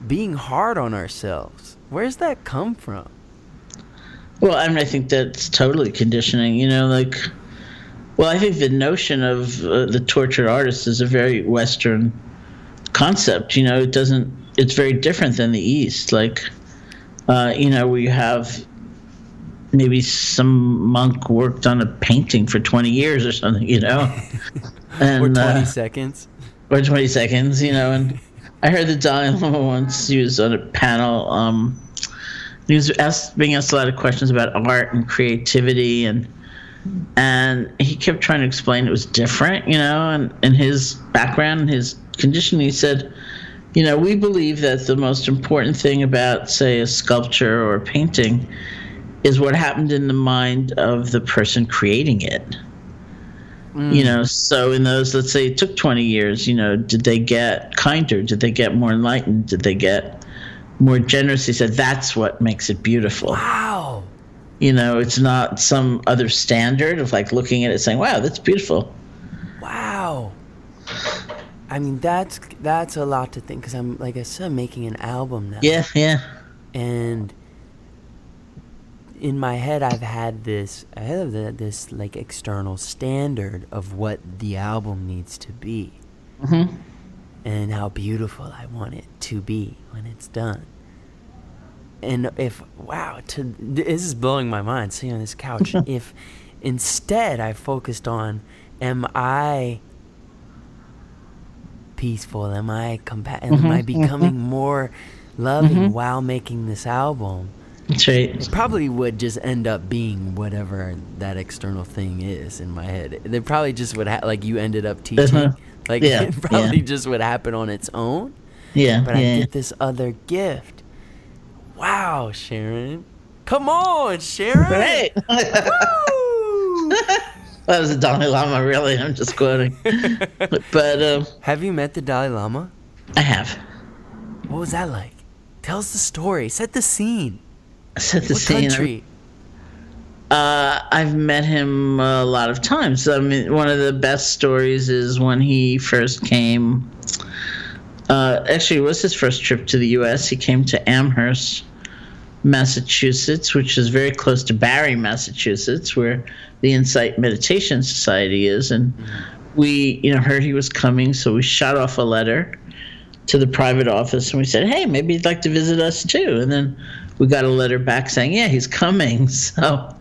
being hard on ourselves? Where's that come from? Well, I think that's totally conditioning, I think the notion of the tortured artist is a very Western concept. It's very different than the East. Where you have maybe some monk worked on a painting for 20 years or something, and, or 20 seconds. Or 20 seconds, and I heard the Dalai Lama once, he was on a panel, he was being asked a lot of questions about art and creativity, and he kept trying to explain it was different, and in his background and his condition, he said, we believe that the most important thing about, say, a sculpture or a painting is what happened in the mind of the person creating it. So in those, let's say it took 20 years, did they get kinder? Did they get more enlightened? Did they get more generous? He said, that's what makes it beautiful. Wow. It's not some other standard of looking at it saying, wow, that's beautiful. Wow. I mean, that's a lot to think, because I'm, like I said, making an album now. Yeah. And in my head, I have this external standard of what the album needs to be. Mm-hmm. And how beautiful I want it to be when it's done. And this is blowing my mind, sitting on this couch. If instead I focused on, am I peaceful? Am I am I becoming more loving while making this album? That's right. It probably would just end up being whatever that external thing is in my head. It probably just would you ended up teaching. It probably just would happen on its own. Yeah. But I get this other gift. Wow, Sharon. Come on, Sharon. Right. Woo! That was the Dalai Lama, really. I'm just quoting. But have you met the Dalai Lama? I have. What was that like? Tell us the story. Set the scene. What country? I've met him a lot of times. I mean, one of the best stories is when he first came. Actually, it was his first trip to the U.S. He came to Amherst, Massachusetts, which is very close to Barre, Massachusetts, where the Insight Meditation Society is. And we, heard he was coming, so we shot off a letter to the private office, and we said, hey, maybe he'd like to visit us too. And then we got a letter back saying, yeah, he's coming. So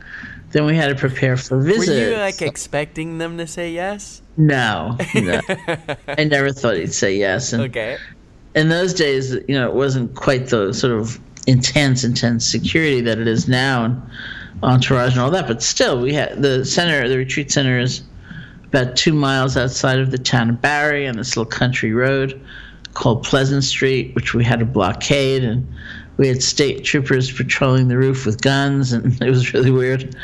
then we had to prepare for visits. Were you expecting them to say yes? No. I never thought he'd say yes. And okay. In those days, it wasn't quite the sort of intense security that it is now, and entourage and all that. But still, we had the retreat center is about 2 miles outside of the town of Barre on this little country road called Pleasant Street, which we had a blockade, and we had state troopers patrolling the roof with guns, and it was really weird.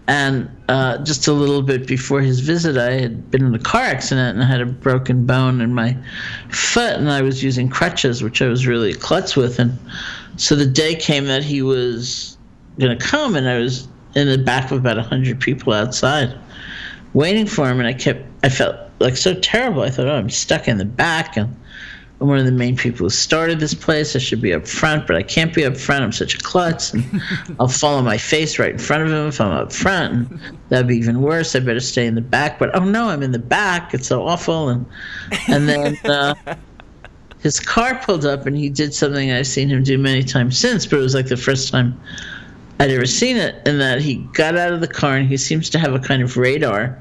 And just a little bit before his visit, I had been in a car accident, and I had a broken bone in my foot, and I was using crutches, which I was really klutz with. And so the day came that he was going to come, and I was in the back of about 100 people outside waiting for him, and I felt so terrible. I thought, I'm stuck in the back, and I'm one of the main people who started this place. I should be up front, but I can't be up front. I'm such a klutz, and I'll fall on my face right in front of him if I'm up front, and that'd be even worse. I better stay in the back. But, oh, no, I'm in the back. It's so awful. And then his car pulled up, and he did something I've seen him do many times since, but it was the first time I'd ever seen it, in that he got out of the car, and he seems to have a kind of radar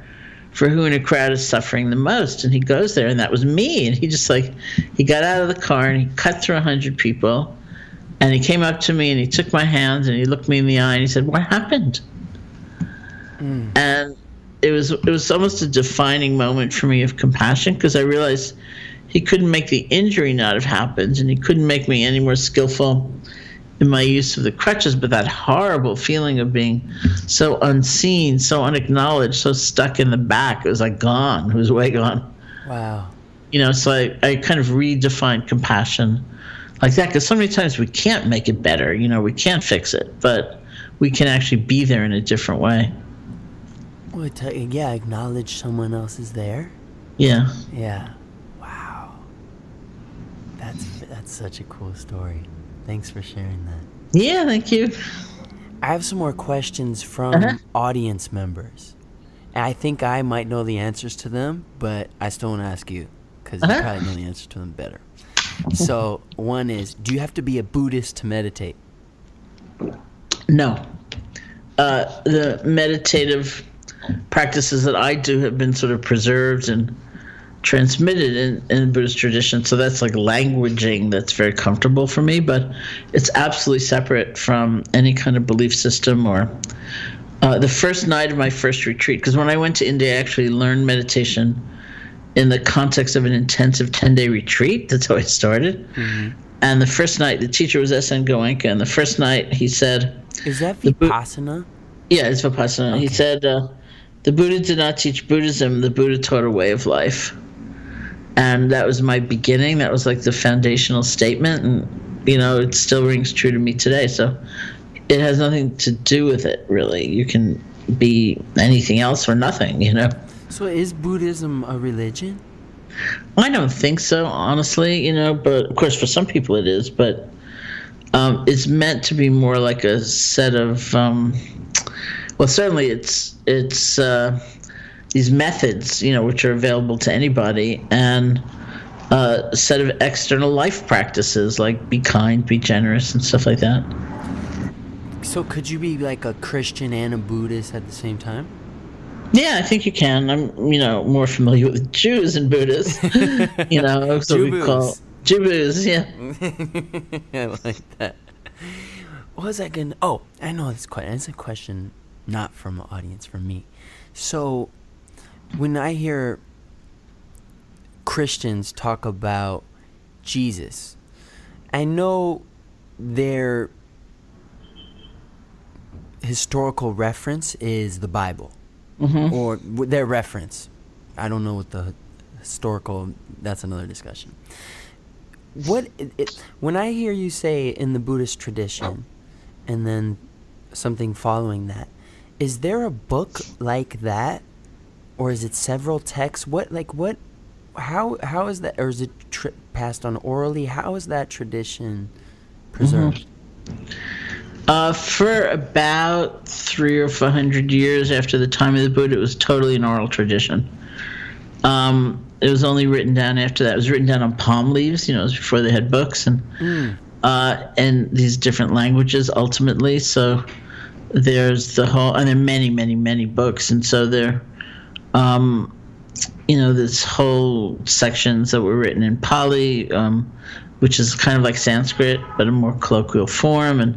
for who in a crowd is suffering the most. And he goes there, and that was me. And he just he got out of the car, and he cut through 100 people, and he came up to me, and he took my hands, and he looked me in the eye, and he said, what happened? And it was almost a defining moment for me of compassion, because I realized he couldn't make the injury not have happened, and he couldn't make me any more skillful in my use of the crutches, but that horrible feeling of being so unseen, so unacknowledged, so stuck in the back, it was gone. It was way gone. Wow. So I kind of redefined compassion like that, because so many times we can't make it better. We can't fix it, but we can actually be there in a different way. Well, acknowledge someone else is there. Yeah. Yeah. Wow. That's such a cool story. Thanks for sharing that. Yeah, thank you. I have some more questions from audience members. And I think I might know the answers to them, but I still want to ask you, because you probably know the answer to them better. So, one is, do you have to be a Buddhist to meditate? No. The meditative practices that I do have been sort of preserved and transmitted in Buddhist tradition, so that's like languaging that's very comfortable for me, but it's absolutely separate from any kind of belief system. Or the first night of my first retreat, because when I went to India, I actually learned meditation in the context of an intensive 10-day retreat. That's how I started. Mm-hmm. And the first night, the teacher was S.N. Goenka, and the first night he said... Is that Vipassana? Yeah, it's Vipassana. Okay. He said, the Buddha did not teach Buddhism, the Buddha taught a way of life. And that was my beginning. That was like the foundational statement. And, it still rings true to me today. So it has nothing to do with it, really. You can be anything else or nothing, So is Buddhism a religion? I don't think so, honestly, but of course for some people it is. But it's meant to be more like a set of, well, certainly it's these methods, which are available to anybody, and a set of external life practices like be kind, be generous, and stuff like that. So could you be like a Christian and a Buddhist at the same time? Yeah, I think you can. I'm, more familiar with Jews and Buddhists. So we call Jubus, yeah. I like that. What was I going to... Oh, I know this question. It's a question not from the audience, from me. So when I hear Christians talk about Jesus, I know their historical reference is the Bible. Mm-hmm. Or their reference. I don't know what the historical... That's another discussion. When I hear you say in the Buddhist tradition, and then something following that, is there a book like that, or is it several texts? How is that, or is it passed on orally? How is that tradition preserved? Mm-hmm. For about 300 or 400 years after the time of the Buddha, it was totally an oral tradition. It was only written down after that. It was written down on palm leaves, it was before they had books, and these different languages ultimately. So there's and there are many, many, many books. And so there, this whole sections that were written in Pali, which is kind of like Sanskrit, but a more colloquial form. And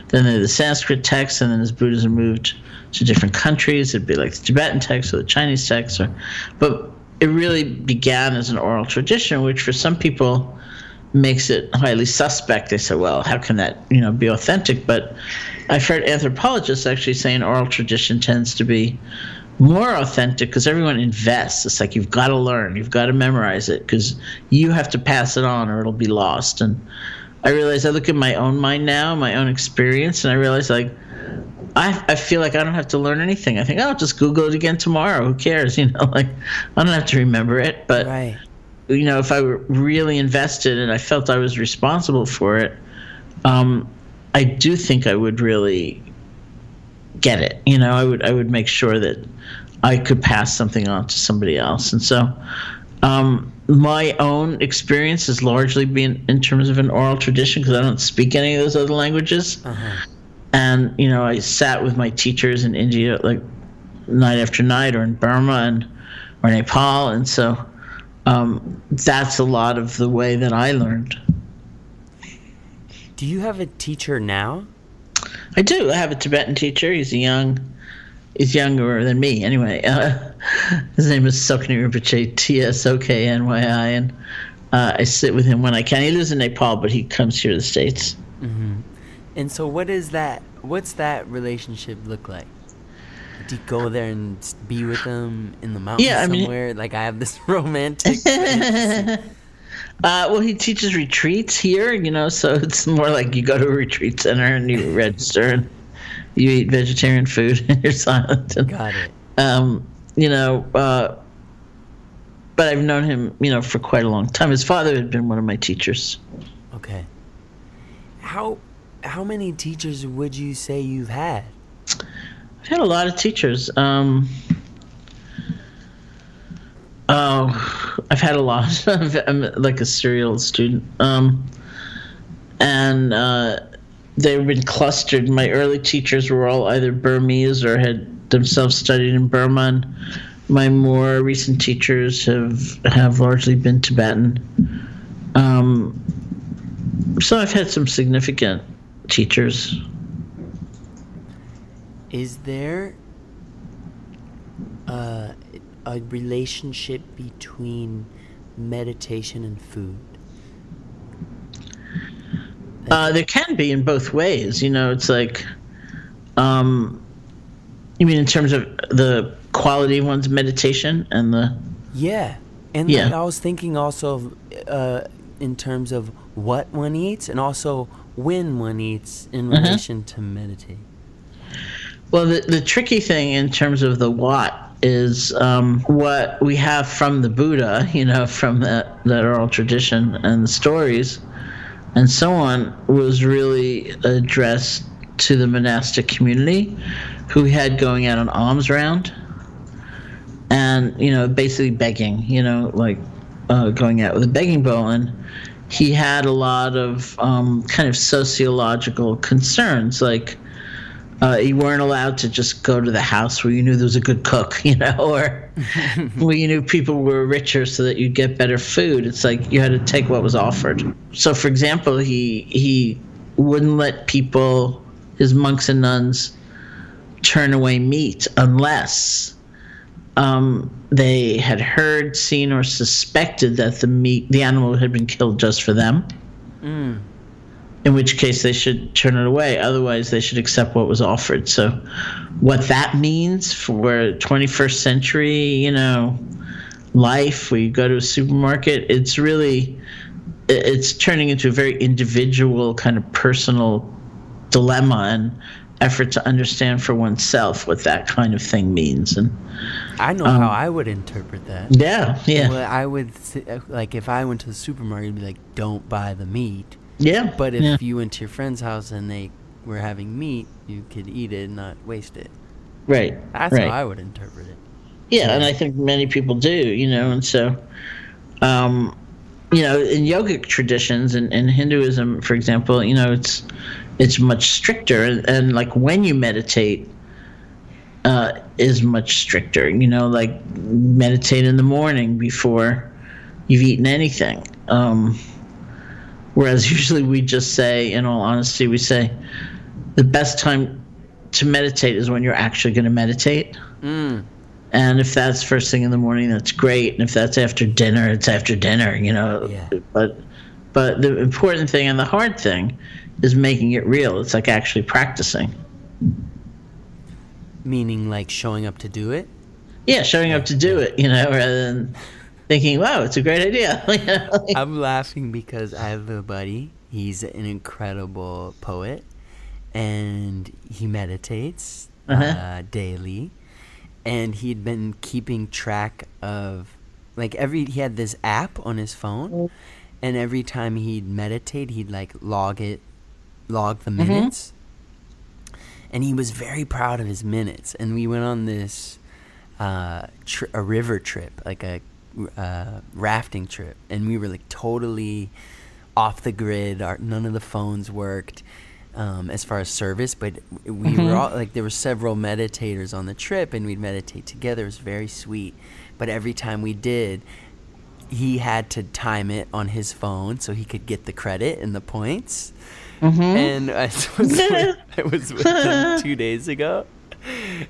then there are the Sanskrit texts, and then as Buddhism moved to different countries, it'd be like the Tibetan text or the Chinese text. But it really began as an oral tradition, which for some people makes it highly suspect. They say, well, how can that, be authentic? But I've heard anthropologists actually say an oral tradition tends to be more authentic because everyone invests. It's like you've got to learn, you've got to memorize it because you have to pass it on or it'll be lost. And I realize I look at my own mind now, my own experience, and I realize I feel like I don't have to learn anything. I think I'll just Google it again tomorrow. Who cares? I don't have to remember it. But right. If I were really invested and I felt I was responsible for it, I do think I would really get it. I would make sure that I could pass something on to somebody else. And so my own experience has largely been in terms of an oral tradition because I don't speak any of those other languages. Uh-huh. And, I sat with my teachers in India like night after night, or in Burma or Nepal. And so that's a lot of the way that I learned. Do you have a teacher now? I do. I have a Tibetan teacher. He's younger than me anyway. His name is Sokny Rinpoche, Tsoknyi. And I sit with him when I can. He lives in Nepal, but he comes here to the States. Mm-hmm. And so what is that? What's that relationship look like? Do you go there and be with them in the mountains Yeah, I mean, somewhere? Like, I have this romantic fantasy. well, he teaches retreats here, so it's more like you go to a retreat center and you register and you eat vegetarian food and you're silent. And, Got it. But I've known him, for quite a long time. His father had been one of my teachers. Okay. How many teachers would you say you've had? I've had a lot of teachers. I've had a lot. I'm like a serial student. And they've been clustered. My early teachers were all either Burmese or had themselves studied in Burma. And my more recent teachers have largely been Tibetan. So I've had some significant teachers. Is there a relationship between meditation and food? There can be in both ways. It's like, you mean in terms of the quality of one's meditation and the... Yeah. And Yeah. I was thinking also in terms of what one eats and also when one eats in relation to meditate. Well, the tricky thing in terms of the what is what we have from the Buddha, from that oral tradition and the stories and so on, was really addressed to the monastic community who had going out on alms round and, basically begging, like going out with a begging bowl. And he had a lot of kind of sociological concerns, like you weren't allowed to just go to the house where you knew there was a good cook, or where you knew people were richer so that you'd get better food. It's like you had to take what was offered. So, for example, he wouldn't let people, his monks and nuns, turn away meat unless they had heard, seen, or suspected that the animal had been killed just for them. In which case they should turn it away. Otherwise, they should accept what was offered. So what that means for 21st century, life, where you go to a supermarket, it's turning into a very individual kind of personal dilemma and effort to understand for oneself what that kind of thing means. And I know how I would interpret that. Yeah. Well, I would, like, if I went to the supermarket, it'd be like, don't buy the meat. Yeah. But if you went to your friend's house and they were having meat, you could eat it and not waste it. Right. That's how I would interpret it. Yeah, and I think many people do, and so, in yogic traditions and in Hinduism, for example, it's much stricter, and like when you meditate is much stricter, like meditate in the morning before you've eaten anything. Whereas usually we just say, in all honesty, we say the best time to meditate is when you're actually going to meditate. And if that's first thing in the morning, that's great. And if that's after dinner, it's after dinner, Yeah. But the important thing and the hard thing is making it real. It's like actually practicing. Meaning like showing up to do it? Yeah, showing up to do it, rather than thinking, wow, it's a great idea. I'm laughing because I have a buddy. He's an incredible poet, and he meditates daily. And he'd been keeping track of, like, he had this app on his phone, and every time he'd meditate, he'd like log the minutes. And he was very proud of his minutes. And we went on this a river trip, like a rafting trip, and we were like totally off the grid. None of the phones worked as far as service, but we were all like, there were several meditators on the trip, and we'd meditate together. It was very sweet. But every time we did, he had to time it on his phone so he could get the credit and the points. And I was with him 2 days ago,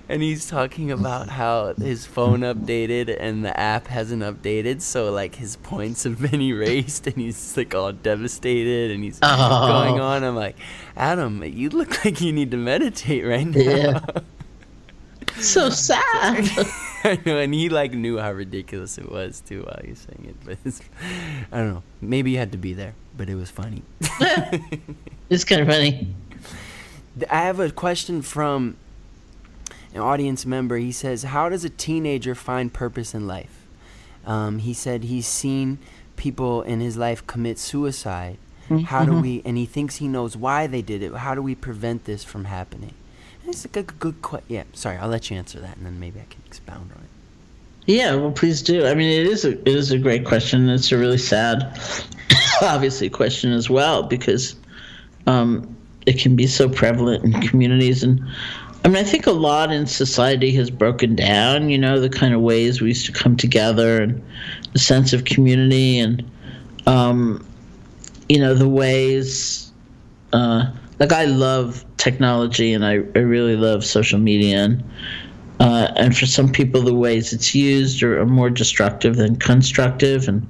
and he's talking about how his phone updated and the app hasn't updated, so like his points have been erased, and he's like all devastated, and he's going on. I'm like, Adam, you look like you need to meditate right now. So sad. I know, and he like knew how ridiculous it was too while he was saying it. But I don't know. Maybe you had to be there, but it was funny. It's kind of funny. I have a question from an audience member. He says, how does a teenager find purpose in life? He said he's seen people in his life commit suicide. How do we, and he thinks he knows why they did it. How do we prevent this from happening? And it's like a good question. Yeah, sorry, I'll let you answer that, and then maybe I can expound on it. Yeah, well, please do. I mean, it is a great question. It's a really sad, obviously, question as well, because it can be so prevalent in communities. And I mean, I think a lot in society has broken down, the kind of ways we used to come together and the sense of community and, the ways, like I love technology and I really love social media. And for some people, the ways it's used are more destructive than constructive. And,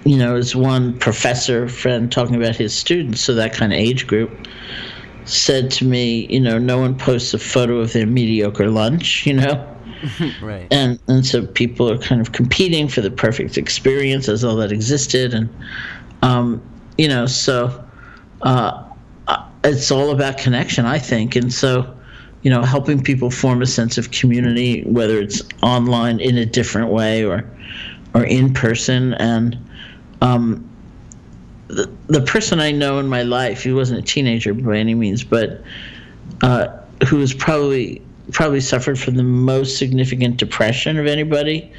as one professor friend talking about his students, so that kind of age group, said to me, no one posts a photo of their mediocre lunch, Right. And so people are kind of competing for the perfect experience as though that existed. And, it's all about connection, I think. And so, helping people form a sense of community, whether it's online in a different way or in person. And the person I know in my life, he wasn't a teenager by any means, but who was probably suffered from the most significant depression of anybody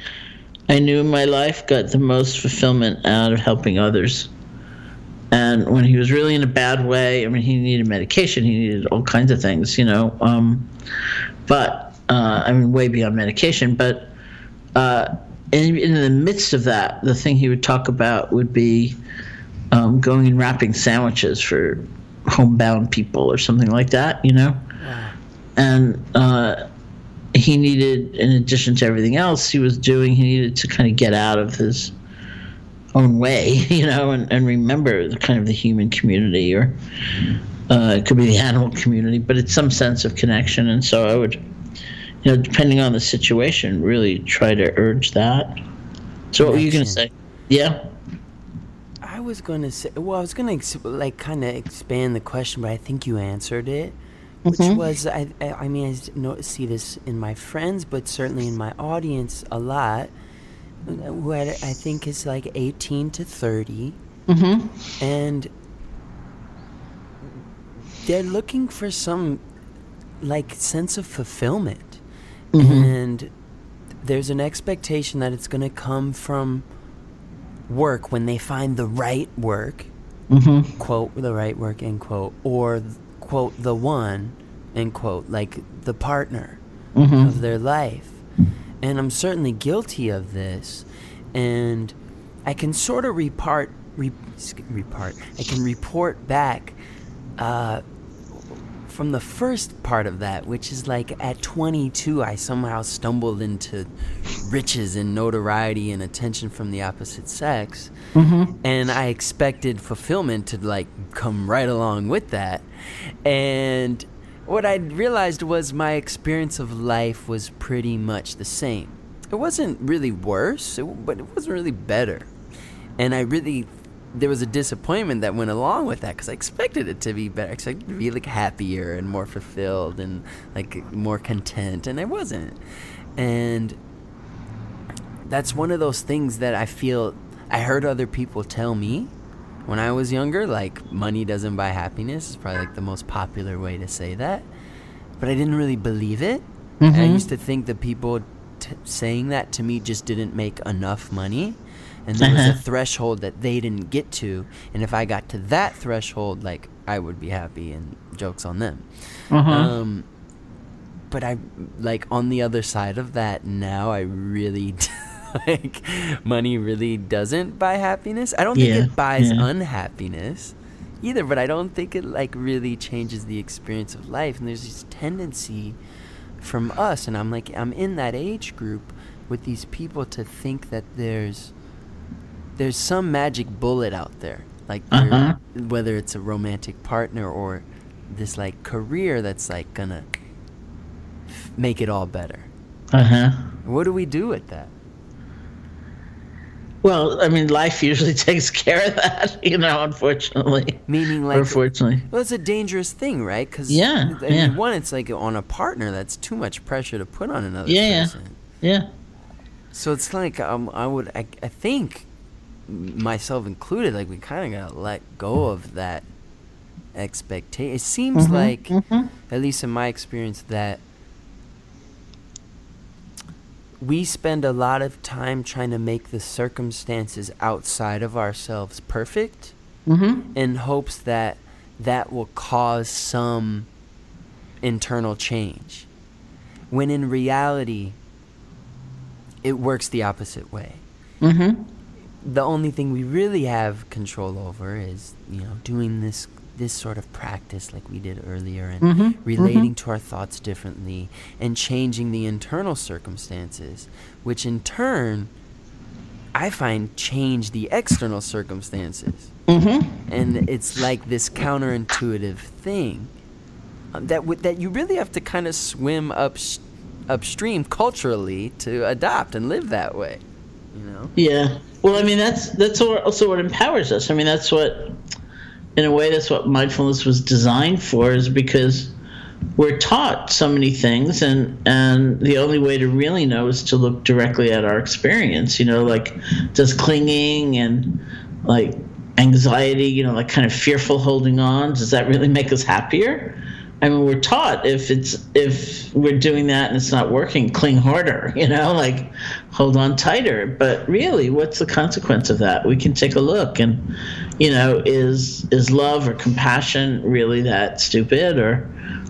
I knew in my life, got the most fulfillment out of helping others. And when he was really in a bad way, I mean, he needed medication, he needed all kinds of things, but way beyond medication. But in the midst of that, the thing he would talk about would be going and wrapping sandwiches for homebound people or something like that, Wow. And he needed, in addition to everything else he was doing, he needed to kind of get out of his own way, and remember the kind of the human community, or it could be the animal community, but it's some sense of connection. And so I would, depending on the situation, really try to urge that. So what were you going to say? Yeah? I was going to say, I was going to kind of expand the question, but I think you answered it, which was, I see this in my friends, but certainly in my audience a lot, who I think is like 18 to 30, and they're looking for some sense of fulfillment, and there's an expectation that it's going to come from work when they find the right work, quote, the right work, end quote, or quote, the one, end quote, like the partner of their life. And I'm certainly guilty of this, and I can sort of report back from the first part of that, which is like at 22, I somehow stumbled into riches and notoriety and attention from the opposite sex, and I expected fulfillment to come right along with that, and what I realized was my experience of life was pretty much the same. It wasn't really worse, but it wasn't really better. And there was a disappointment that went along with that, because I expected it to be better. I expected it to be happier and more fulfilled and more content, and I wasn't. And that's one of those things that I feel I heard other people tell me when I was younger, money doesn't buy happiness is probably the most popular way to say that. But I didn't really believe it. I used to think that people saying that to me just didn't make enough money. And there was a threshold that they didn't get to. And if I got to that threshold, I would be happy, and joke's on them. But I, on the other side of that now, I really... money really doesn't buy happiness. I don't think it buys unhappiness either, but I don't think it really changes the experience of life. And there's this tendency from us, and I'm in that age group with these people, to think that there's some magic bullet out there, whether it's a romantic partner or this career that's gonna make it all better. What do we do with that? Well, I mean, life usually takes care of that, unfortunately. Meaning, like, unfortunately. Well, it's a dangerous thing, right? Because one, it's like on a partner, that's too much pressure to put on another person. Yeah. So it's like I think, myself included, like we kind of gotta let go of that expectation. It seems like, at least in my experience, that we spend a lot of time trying to make the circumstances outside of ourselves perfect, in hopes that will cause some internal change, when in reality it works the opposite way. The only thing we really have control over is, doing this sort of practice like we did earlier, and relating to our thoughts differently, and changing the internal circumstances, which in turn I find change the external circumstances. And it's like this counterintuitive thing that you really have to kind of swim upstream culturally to adopt and live that way, Yeah. Well, I mean, that's also what empowers us. I mean, that's what, in a way, that's what mindfulness was designed for, is because we're taught so many things, and the only way to really know is to look directly at our experience. Like, does clinging and like anxiety, like kind of fearful holding on, does that really make us happier? I mean, we're taught if we're doing that and it's not working, cling harder, like hold on tighter. But really, what's the consequence of that? We can take a look, and is love or compassion really that stupid or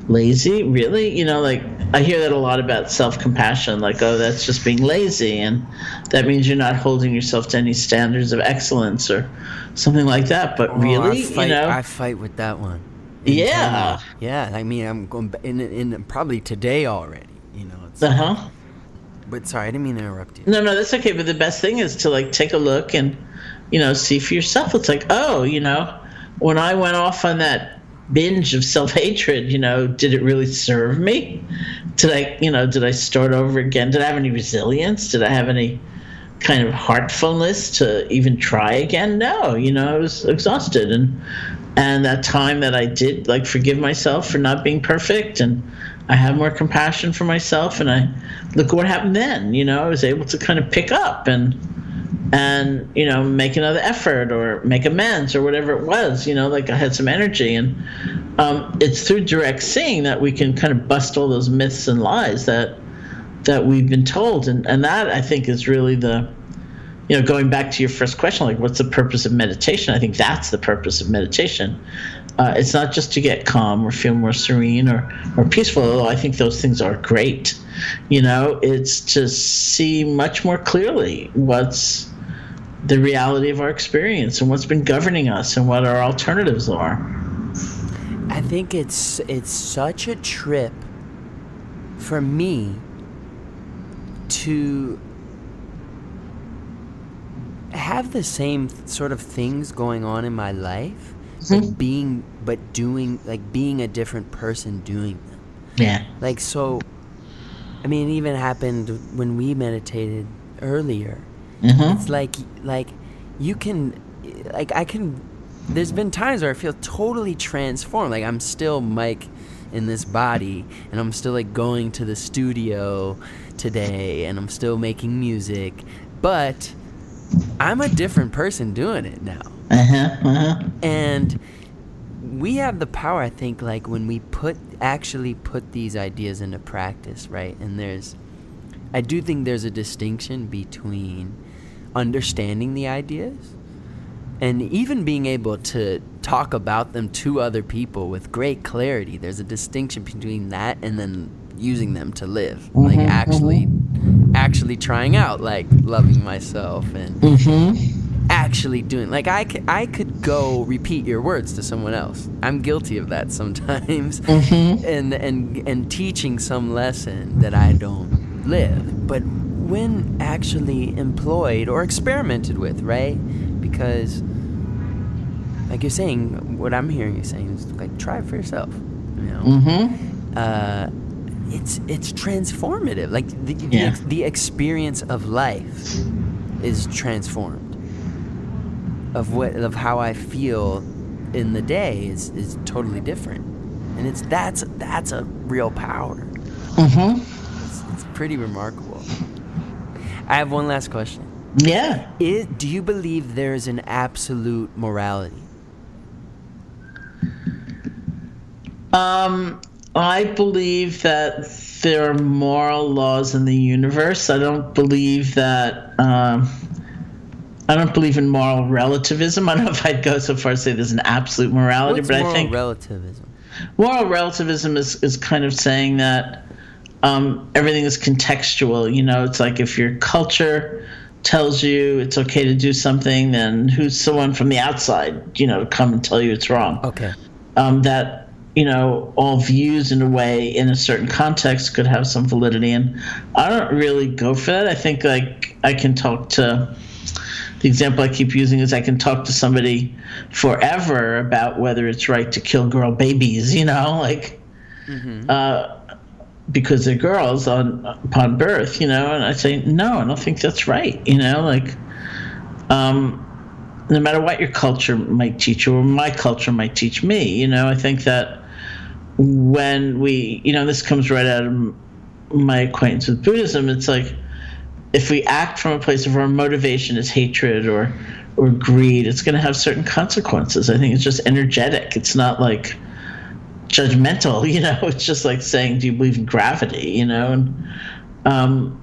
lazy? Really, like I hear that a lot about self-compassion, like, oh, that's just being lazy, and that means you're not holding yourself to any standards of excellence or something like that. But really, I fight with that one. Yeah. Yeah, I mean, I'm going in probably today already, It's, But sorry, I didn't mean to interrupt you. No, that's okay. But the best thing is to like take a look and, see for yourself. It's like, oh, when I went off on that binge of self-hatred, did it really serve me? Did I start over again? Did I have any resilience? Did I have any kind of heartfulness to even try again? No, I was exhausted. And that time that I did, like, forgive myself for not being perfect, and I had more compassion for myself, and I look what happened then. I was able to kind of pick up and make another effort or make amends or whatever it was. Like I had some energy, and it's through direct seeing that we can kind of bust all those myths and lies that we've been told, and that, I think, is really the. Going back to your first question, like, what's the purpose of meditation? I think that's the purpose of meditation. It's not just to get calm or feel more serene or peaceful, although I think those things are great. It's to see much more clearly what's the reality of our experience and what's been governing us and what our alternatives are. I think it's such a trip for me to have the same sort of things going on in my life, but being a different person doing them. Yeah. Like, so, I mean, it even happened when we meditated earlier. It's like you can, like, there's been times where I feel totally transformed. Like, I'm still Mike in this body, and I'm still, like, going to the studio today, and I'm still making music, but I'm a different person doing it now. And we have the power, I think, like, when we actually put these ideas into practice, right? And I do think there's a distinction between understanding the ideas and even being able to talk about them to other people with great clarity. There's a distinction between that and then using them to live, like actually trying out, like, loving myself and actually doing, like, I could go repeat your words to someone else. I'm guilty of that sometimes, and teaching some lesson that I don't live, but when actually employed or experimented with, right? Because, like you're saying, what I'm hearing you saying is, like, try it for yourself, it's transformative. Like the experience of life is transformed. Of how I feel in the day is totally different, and that's a real power. It's pretty remarkable. I have one last question. Yeah. Do you believe there's an absolute morality? I believe that there are moral laws in the universe. I don't believe that. I don't believe in moral relativism. I don't know if I'd go so far as to say there's an absolute morality, What's but moral I think relativism? Moral relativism is kind of saying that everything is contextual. You know, it's like if your culture tells you it's okay to do something, then who's someone from the outside, you know, to come and tell you it's wrong? Okay. That, you know, all views in a way in a certain context could have some validity. And I don't really go for that. I think like I can talk to, the example I keep using is I can talk to somebody forever about whether it's right to kill girl babies, you know, like, because they're girls upon birth, you know, and I say, no, I don't think that's right, you know, like, no matter what your culture might teach you or my culture might teach me, you know, I think that when we, you know, this comes right out of my acquaintance with Buddhism, it's like, if we act from a place of our motivation is hatred or greed, it's going to have certain consequences. I think it's just energetic. It's not like judgmental, you know. It's just like saying, do you believe in gravity, you know? And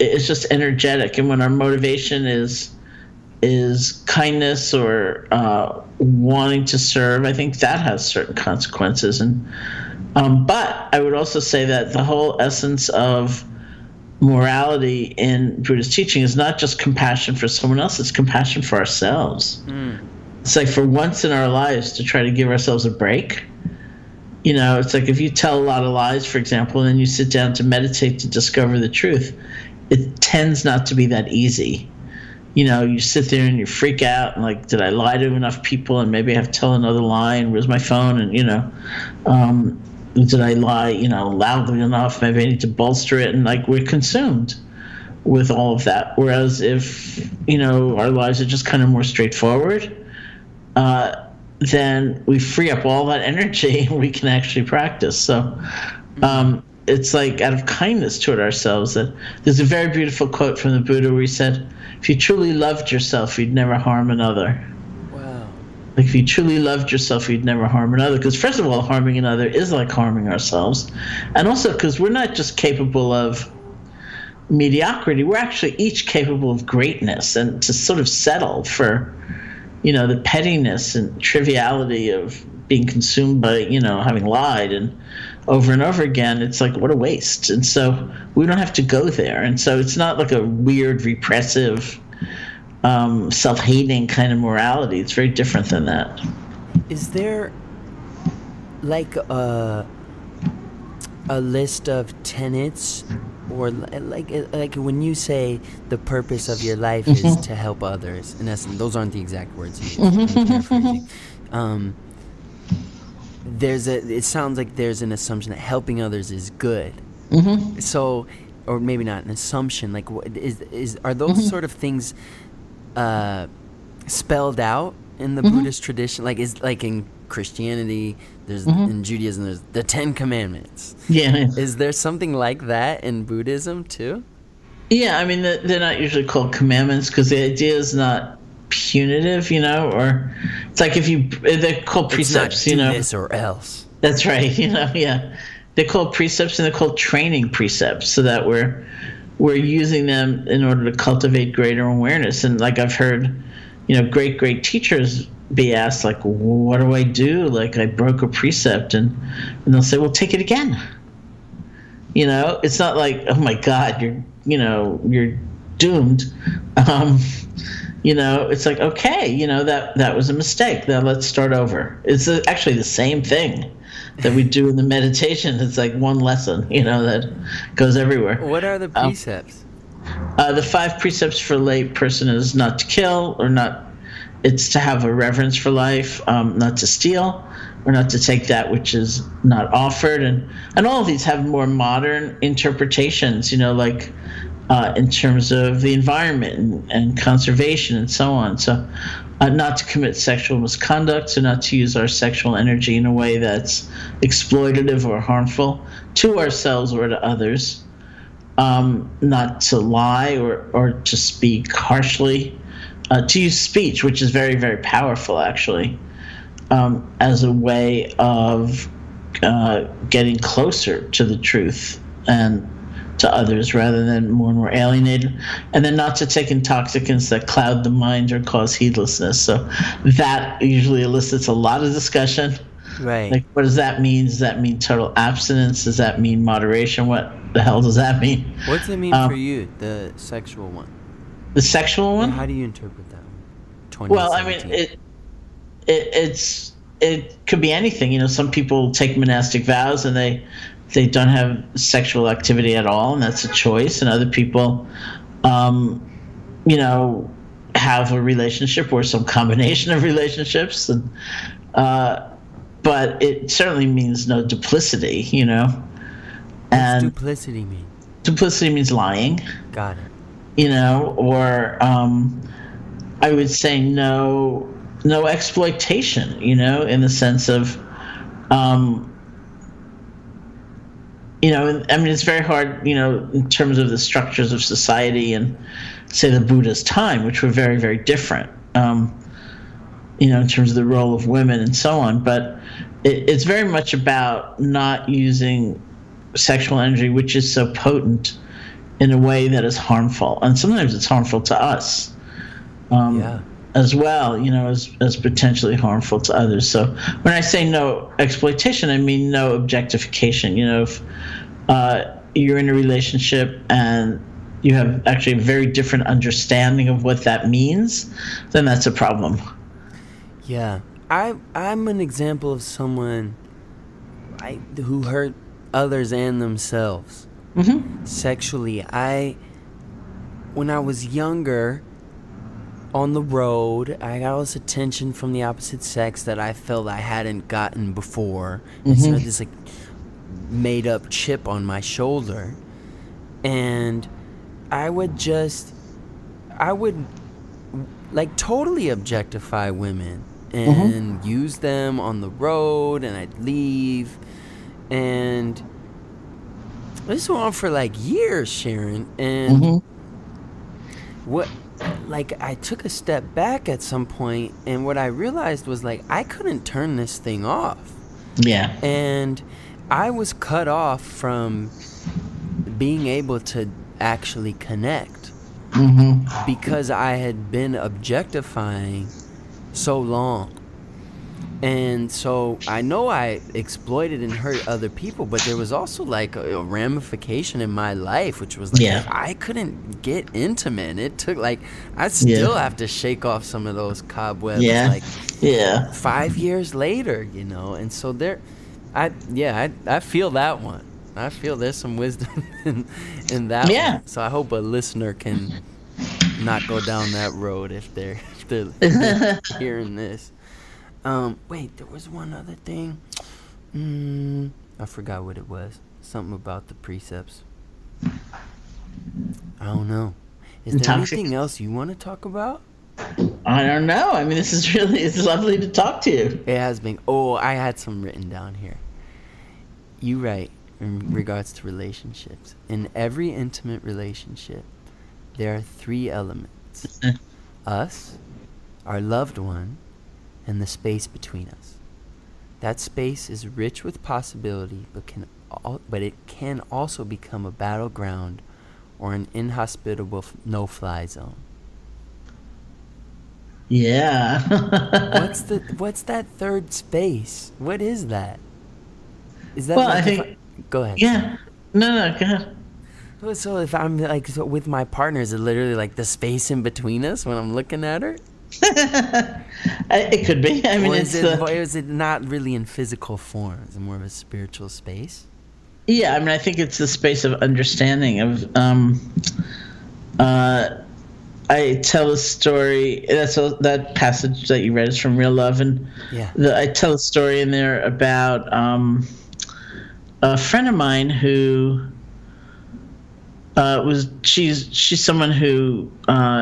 it's just energetic. And when our motivation is kindness or wanting to serve, I think that has certain consequences. And but I would also say that the whole essence of morality in Buddhist teaching is not just compassion for someone else, it's compassion for ourselves. It's like for once in our lives to try to give ourselves a break. You know, it's like if you tell a lot of lies, for example, and then you sit down to meditate to discover the truth, it tends not to be that easy. You know, you sit there and you freak out and like, did I lie to enough people? And maybe I have to tell another lie, and where's my phone? And, you know, did I lie, you know, loudly enough? Maybe I need to bolster it. And like we're consumed with all of that. Whereas if, you know, our lives are just kind of more straightforward, then we free up all that energy and we can actually practice. So it's like out of kindness toward ourselves. That there's a very beautiful quote from the Buddha where he said, if you truly loved yourself, you'd never harm another. Like if you truly loved yourself, you'd never harm another. Because first of all, harming another is like harming ourselves. And also because we're not just capable of mediocrity, we're actually each capable of greatness. And to sort of settle for, you know, the pettiness and triviality of being consumed by, you know, having lied and over again, it's like, what a waste. And so we don't have to go there. And so it's not like a weird, repressive, self-hating kind of morality. It's very different than that. Is there like a list of tenets, or like when you say the purpose of your life is to help others? In essence, those aren't the exact words you use. I'm paraphrasing. It sounds like there's an assumption that helping others is good. So, or maybe not an assumption. Like, are those sort of things spelled out in the Buddhist tradition? Like, is like in Christianity, there's in Judaism, there's the 10 Commandments. Yeah. Is there something like that in Buddhism too? Yeah, I mean, they're not usually called commandments because the idea is not punitive, you know, or it's like they're called precepts, you know. Do this or else. That's right, you know, yeah. They're called precepts and they're called training precepts, so that we're using them in order to cultivate greater awareness. And like I've heard, you know, great teachers be asked, like, what do I do? Like, I broke a precept, and they'll say, well, take it again. You know, it's not like, oh my God, you're doomed. You know, it's like, okay, you know, that was a mistake. Now let's start over. It's actually the same thing that we do in the meditation. It's like one lesson, you know, that goes everywhere. What are the precepts? The 5 precepts for a layperson is not to kill, or not. It's to have a reverence for life, not to steal, or not to take that which is not offered, and all of these have more modern interpretations, like in terms of the environment and conservation and so on. So not to commit sexual misconduct, so not to use our sexual energy in a way that's exploitative or harmful to ourselves or to others, not to lie or to speak harshly, to use speech, which is very, very powerful, actually, as a way of getting closer to the truth and to others rather than more and more alienated, and then not to take intoxicants that cloud the mind or cause heedlessness. So that usually elicits a lot of discussion. Right. Like, what does that mean? Does that mean total abstinence? Does that mean moderation? What the hell does that mean? What's it mean for you, the sexual one? The sexual one? How do you interpret that one? Well, I mean, it could be anything. Some people take monastic vows and they don't have sexual activity at all, and that's a choice. And other people, have a relationship or some combination of relationships. And, but it certainly means no duplicity, What's duplicity mean? Duplicity means lying. Got it. Or I would say no exploitation, in the sense of, it's very hard, in terms of the structures of society and, say, the Buddha's time, which were very, very different, in terms of the role of women and so on. But it's very much about not using sexual energy, which is so potent, in a way that is harmful. And sometimes it's harmful to us. As well, as potentially harmful to others. So when I say no exploitation, I mean no objectification. If you're in a relationship and you have actually a very different understanding of what that means, then that's a problem. Yeah. I'm an example of someone who hurt others and themselves sexually. When I was younger, on the road, I got all this attention from the opposite sex that I felt I hadn't gotten before. And so this made up chip on my shoulder. And I would totally objectify women and use them on the road, and I'd leave. And this went on for years, Sharon. And I took a step back at some point, and what I realized was I couldn't turn this thing off. Yeah. And I was cut off from being able to actually connect because I had been objectifying so long. And so I know I exploited and hurt other people, but there was also a ramification in my life, which was I couldn't get intimate. It took I still have to shake off some of those cobwebs 5 years later, And so I feel that one. I feel there's some wisdom in that one. So I hope a listener can not go down that road if they're hearing this. Wait, there was one other thing. I forgot what it was. Something about the precepts. I don't know. Is there anything else you want to talk about? I don't know. I mean, it's lovely to talk to you. It has been. Oh, I had some written down here. You write, in regards to relationships, in every intimate relationship, there are 3 elements. Us, our loved one, and the space between us. That space is rich with possibility, but it can also become a battleground or an inhospitable no-fly zone. Yeah. What's that third space? What is that? Is that? Well, I think. Go ahead. Yeah. No, go ahead. So if I'm with my partner, is it literally the space in between us when I'm looking at her? It could be. I mean, is it not really in physical form? Is it more of a spiritual space? Yeah, I mean, I think it's the space of understanding of. I tell a story. That passage that you read is from Real Love, and I tell a story in there about a friend of mine who she's someone who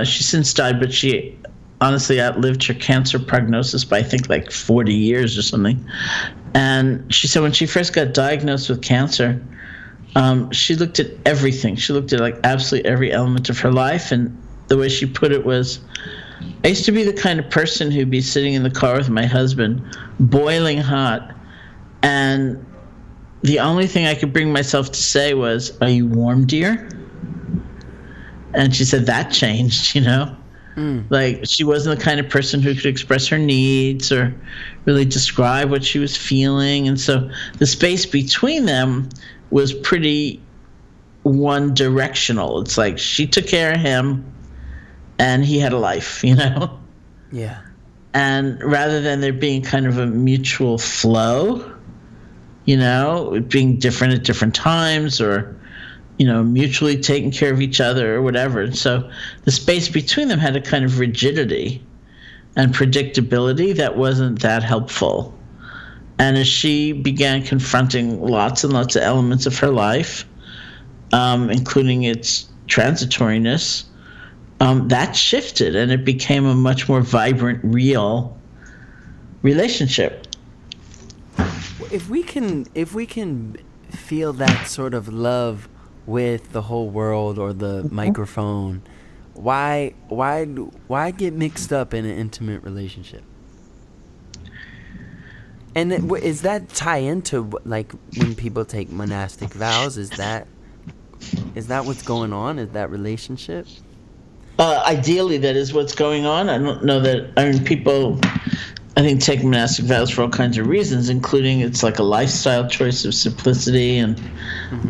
she's since died, but she honestly outlived her cancer prognosis by I think like 40 years or something. And she said when she first got diagnosed with cancer, she looked at everything. She looked at like absolutely every element of her life, and the way she put it was, I used to be the kind of person who'd be sitting in the car with my husband, boiling hot, and the only thing I could bring myself to say was, "Are you warm, dear?" And she said that changed, you know? Like, she wasn't the kind of person who could express her needs or really describe what she was feeling. And so the space between them was pretty one-directional. It's like she took care of him and he had a life, you know? Yeah. And rather than there being kind of a mutual flow, you know, being different at different times or, you know, mutually taking care of each other or whatever. And so the space between them had a kind of rigidity and predictability that wasn't that helpful. And as she began confronting lots and lots of elements of her life, including its transitoriness, that shifted and it became a much more vibrant, real relationship. If we can feel that sort of love with the whole world or the microphone, why get mixed up in an intimate relationship? And is that tie into like when people take monastic vows? Is that what's going on? Is that relationship? Ideally, that is what's going on. I don't know that. I mean, people, I think, take monastic vows for all kinds of reasons, including it's like a lifestyle choice of simplicity, and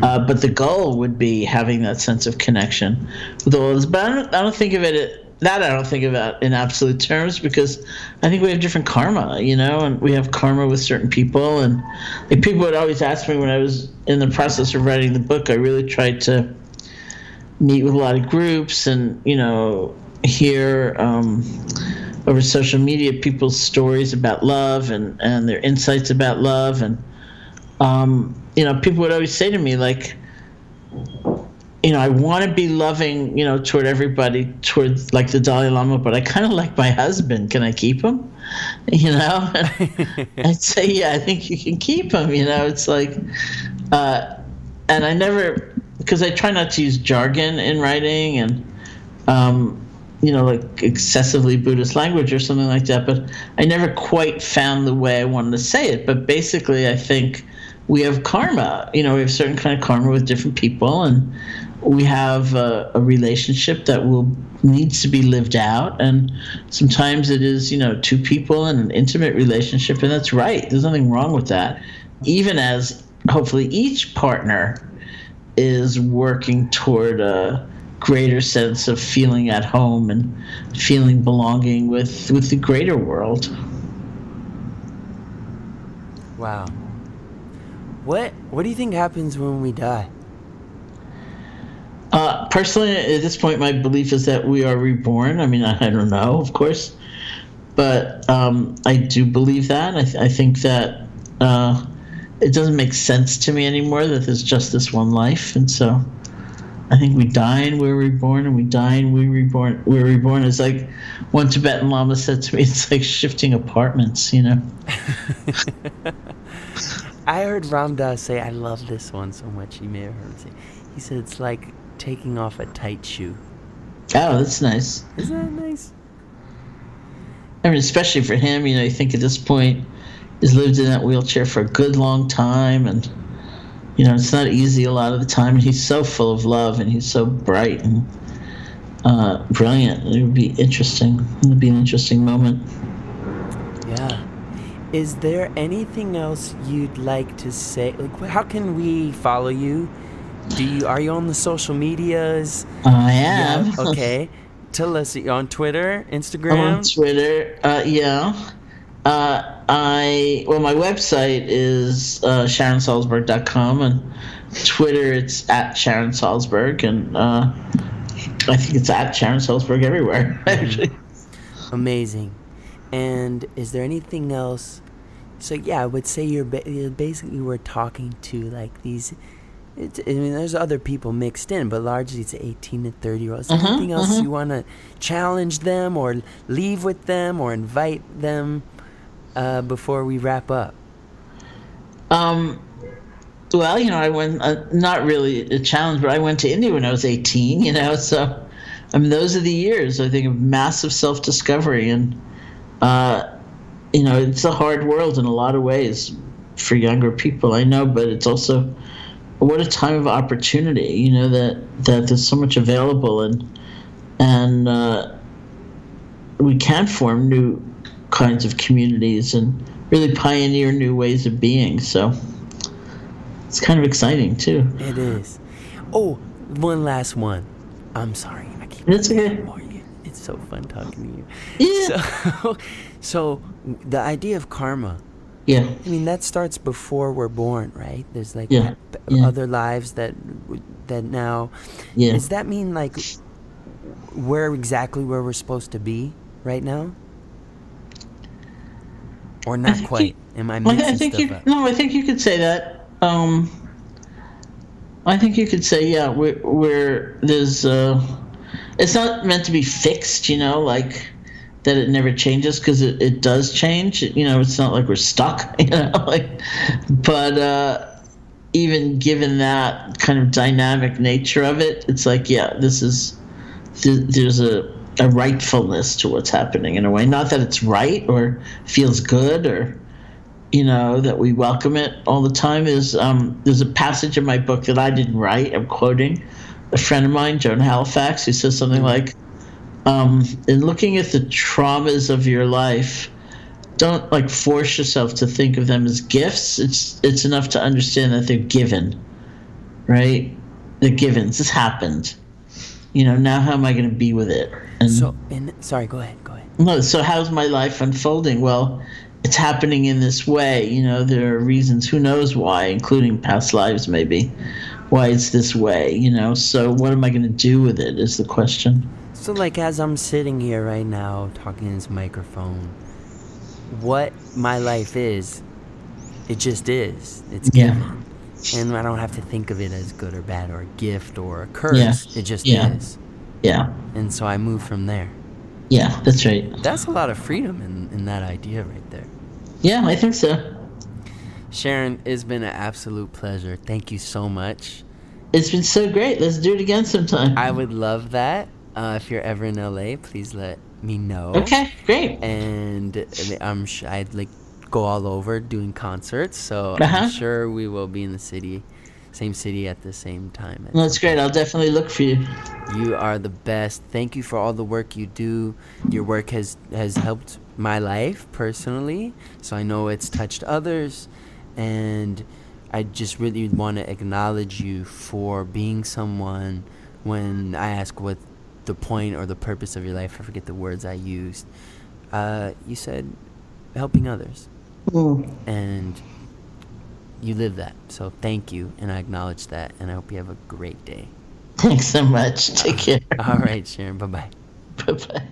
but the goal would be having that sense of connection with all this. But I don't think of it. I don't think about in absolute terms, because I think we have different karma, you know, and we have karma with certain people. And like, people would always ask me when I was in the process of writing the book, I really tried to meet with a lot of groups and, you know, hear over social media people's stories about love and their insights about love. And, you know, people would always say to me, like, you know, I want to be loving, you know, toward everybody, toward like the Dalai Lama, but I kind of like my husband. Can I keep him? You know, I'd say, yeah, I think you can keep him. You know, it's like, and I never, because I try not to use jargon in writing and, you know, like excessively Buddhist language or something like that. But I never quite found the way I wanted to say it. But basically, I think we have karma. You know, we have a certain kind of karma with different people, and we have a relationship that needs to be lived out. And sometimes it is, you know, two people in an intimate relationship, and that's right. There's nothing wrong with that. Even as hopefully each partner is working toward a greater sense of feeling at home and feeling belonging with the greater world. Wow. What do you think happens when we die? Personally, at this point, my belief is that we are reborn. I mean, I don't know, of course, but I do believe that. I think that it doesn't make sense to me anymore that there's just this one life, and so I think we die and we're reborn, and we die and we're reborn. We're reborn. It's like one Tibetan Lama said to me, it's like shifting apartments, you know? I heard Ram Dass say, I love this one so much, you may have heard him say, he said it's like taking off a tight shoe. Oh, that's nice. Isn't that nice? I mean, especially for him, you know, you think at this point, he's lived in that wheelchair for a good long time, and, you know, it's not easy a lot of the time, and he's so full of love, and he's so bright and brilliant. It would be interesting. It would be an interesting moment. Yeah. Is there anything else you'd like to say? Like, how can we follow you? Are you on the social medias? I am. Yeah, okay. Tell us, you're on Twitter, Instagram? I'm on Twitter, yeah. My website is SharonSalzberg.com, and Twitter it's at Sharon Salzberg, and I think it's at Sharon Salzberg everywhere, actually. Amazing. And is there anything else? So yeah, I would say you're basically we're talking to like these. I mean, there's other people mixed in, but largely it's 18 to 30-year-olds. Is there anything else you want to challenge them or leave with them or invite them before we wrap up? Well, I went, not really a challenge, but I went to India when I was 18, so, I mean, those are the years, I think, of massive self-discovery, and, it's a hard world in a lot of ways for younger people, I know, but it's also, what a time of opportunity, that there's so much available, and we can form new kinds of communities and really pioneer new ways of being, so it's kind of exciting, too. It is. Oh, one last one. I'm sorry. I keep okay. More. It's so fun talking to you. Yeah. So the idea of karma. Yeah. I mean, that starts before we're born, right? There's like other lives that now. Yeah. Does that mean like where we're supposed to be right now? Or not quite? Am I mixing stuff up? No, I think you could say that. I think you could say, yeah, we're there's it's not meant to be fixed, like that it never changes, because it does change. It's not like we're stuck, but even given that kind of dynamic nature of it, it's like, yeah, there's a rightfulness to what's happening in a way. Not that it's right or feels good or that we welcome it all the time. There's a passage in my book that I didn't write. I'm quoting a friend of mine, Joan Halifax, who says something like, in looking at the traumas of your life, don't like force yourself to think of them as gifts. It's enough to understand that they're given, right? They're givens. This happened. Now how am I going to be with it? Sorry, go ahead. No, so how's my life unfolding? Well, it's happening in this way. There are reasons, who knows why, including past lives maybe, why it's this way, So what am I going to do with it is the question. So like as I'm sitting here right now talking in this microphone, what my life is, it just is. It's given. And I don't have to think of it as good or bad or a gift or a curse. Yeah. It just is. Yeah. And so I move from there. Yeah, that's right. That's a lot of freedom in that idea right there. Yeah, I think so. Sharon, it's been an absolute pleasure. Thank you so much. It's been so great. Let's do it again sometime. I would love that. If you're ever in LA, please let me know. Okay, great. And I'd like go all over doing concerts, so I'm sure we will be in the same city at the same time. Well, that's great. I'll definitely look for you. You are the best. Thank you for all the work you do. Your work has helped my life personally, so I know it's touched others, and I just really want to acknowledge you for being someone. When I ask what the point or the purpose of your life, I forget the words I used, you said helping others. And you live that, so thank you, and I acknowledge that, and I hope you have a great day. Thanks so much. Take care. All right, Sharon. Bye-bye. Bye-bye.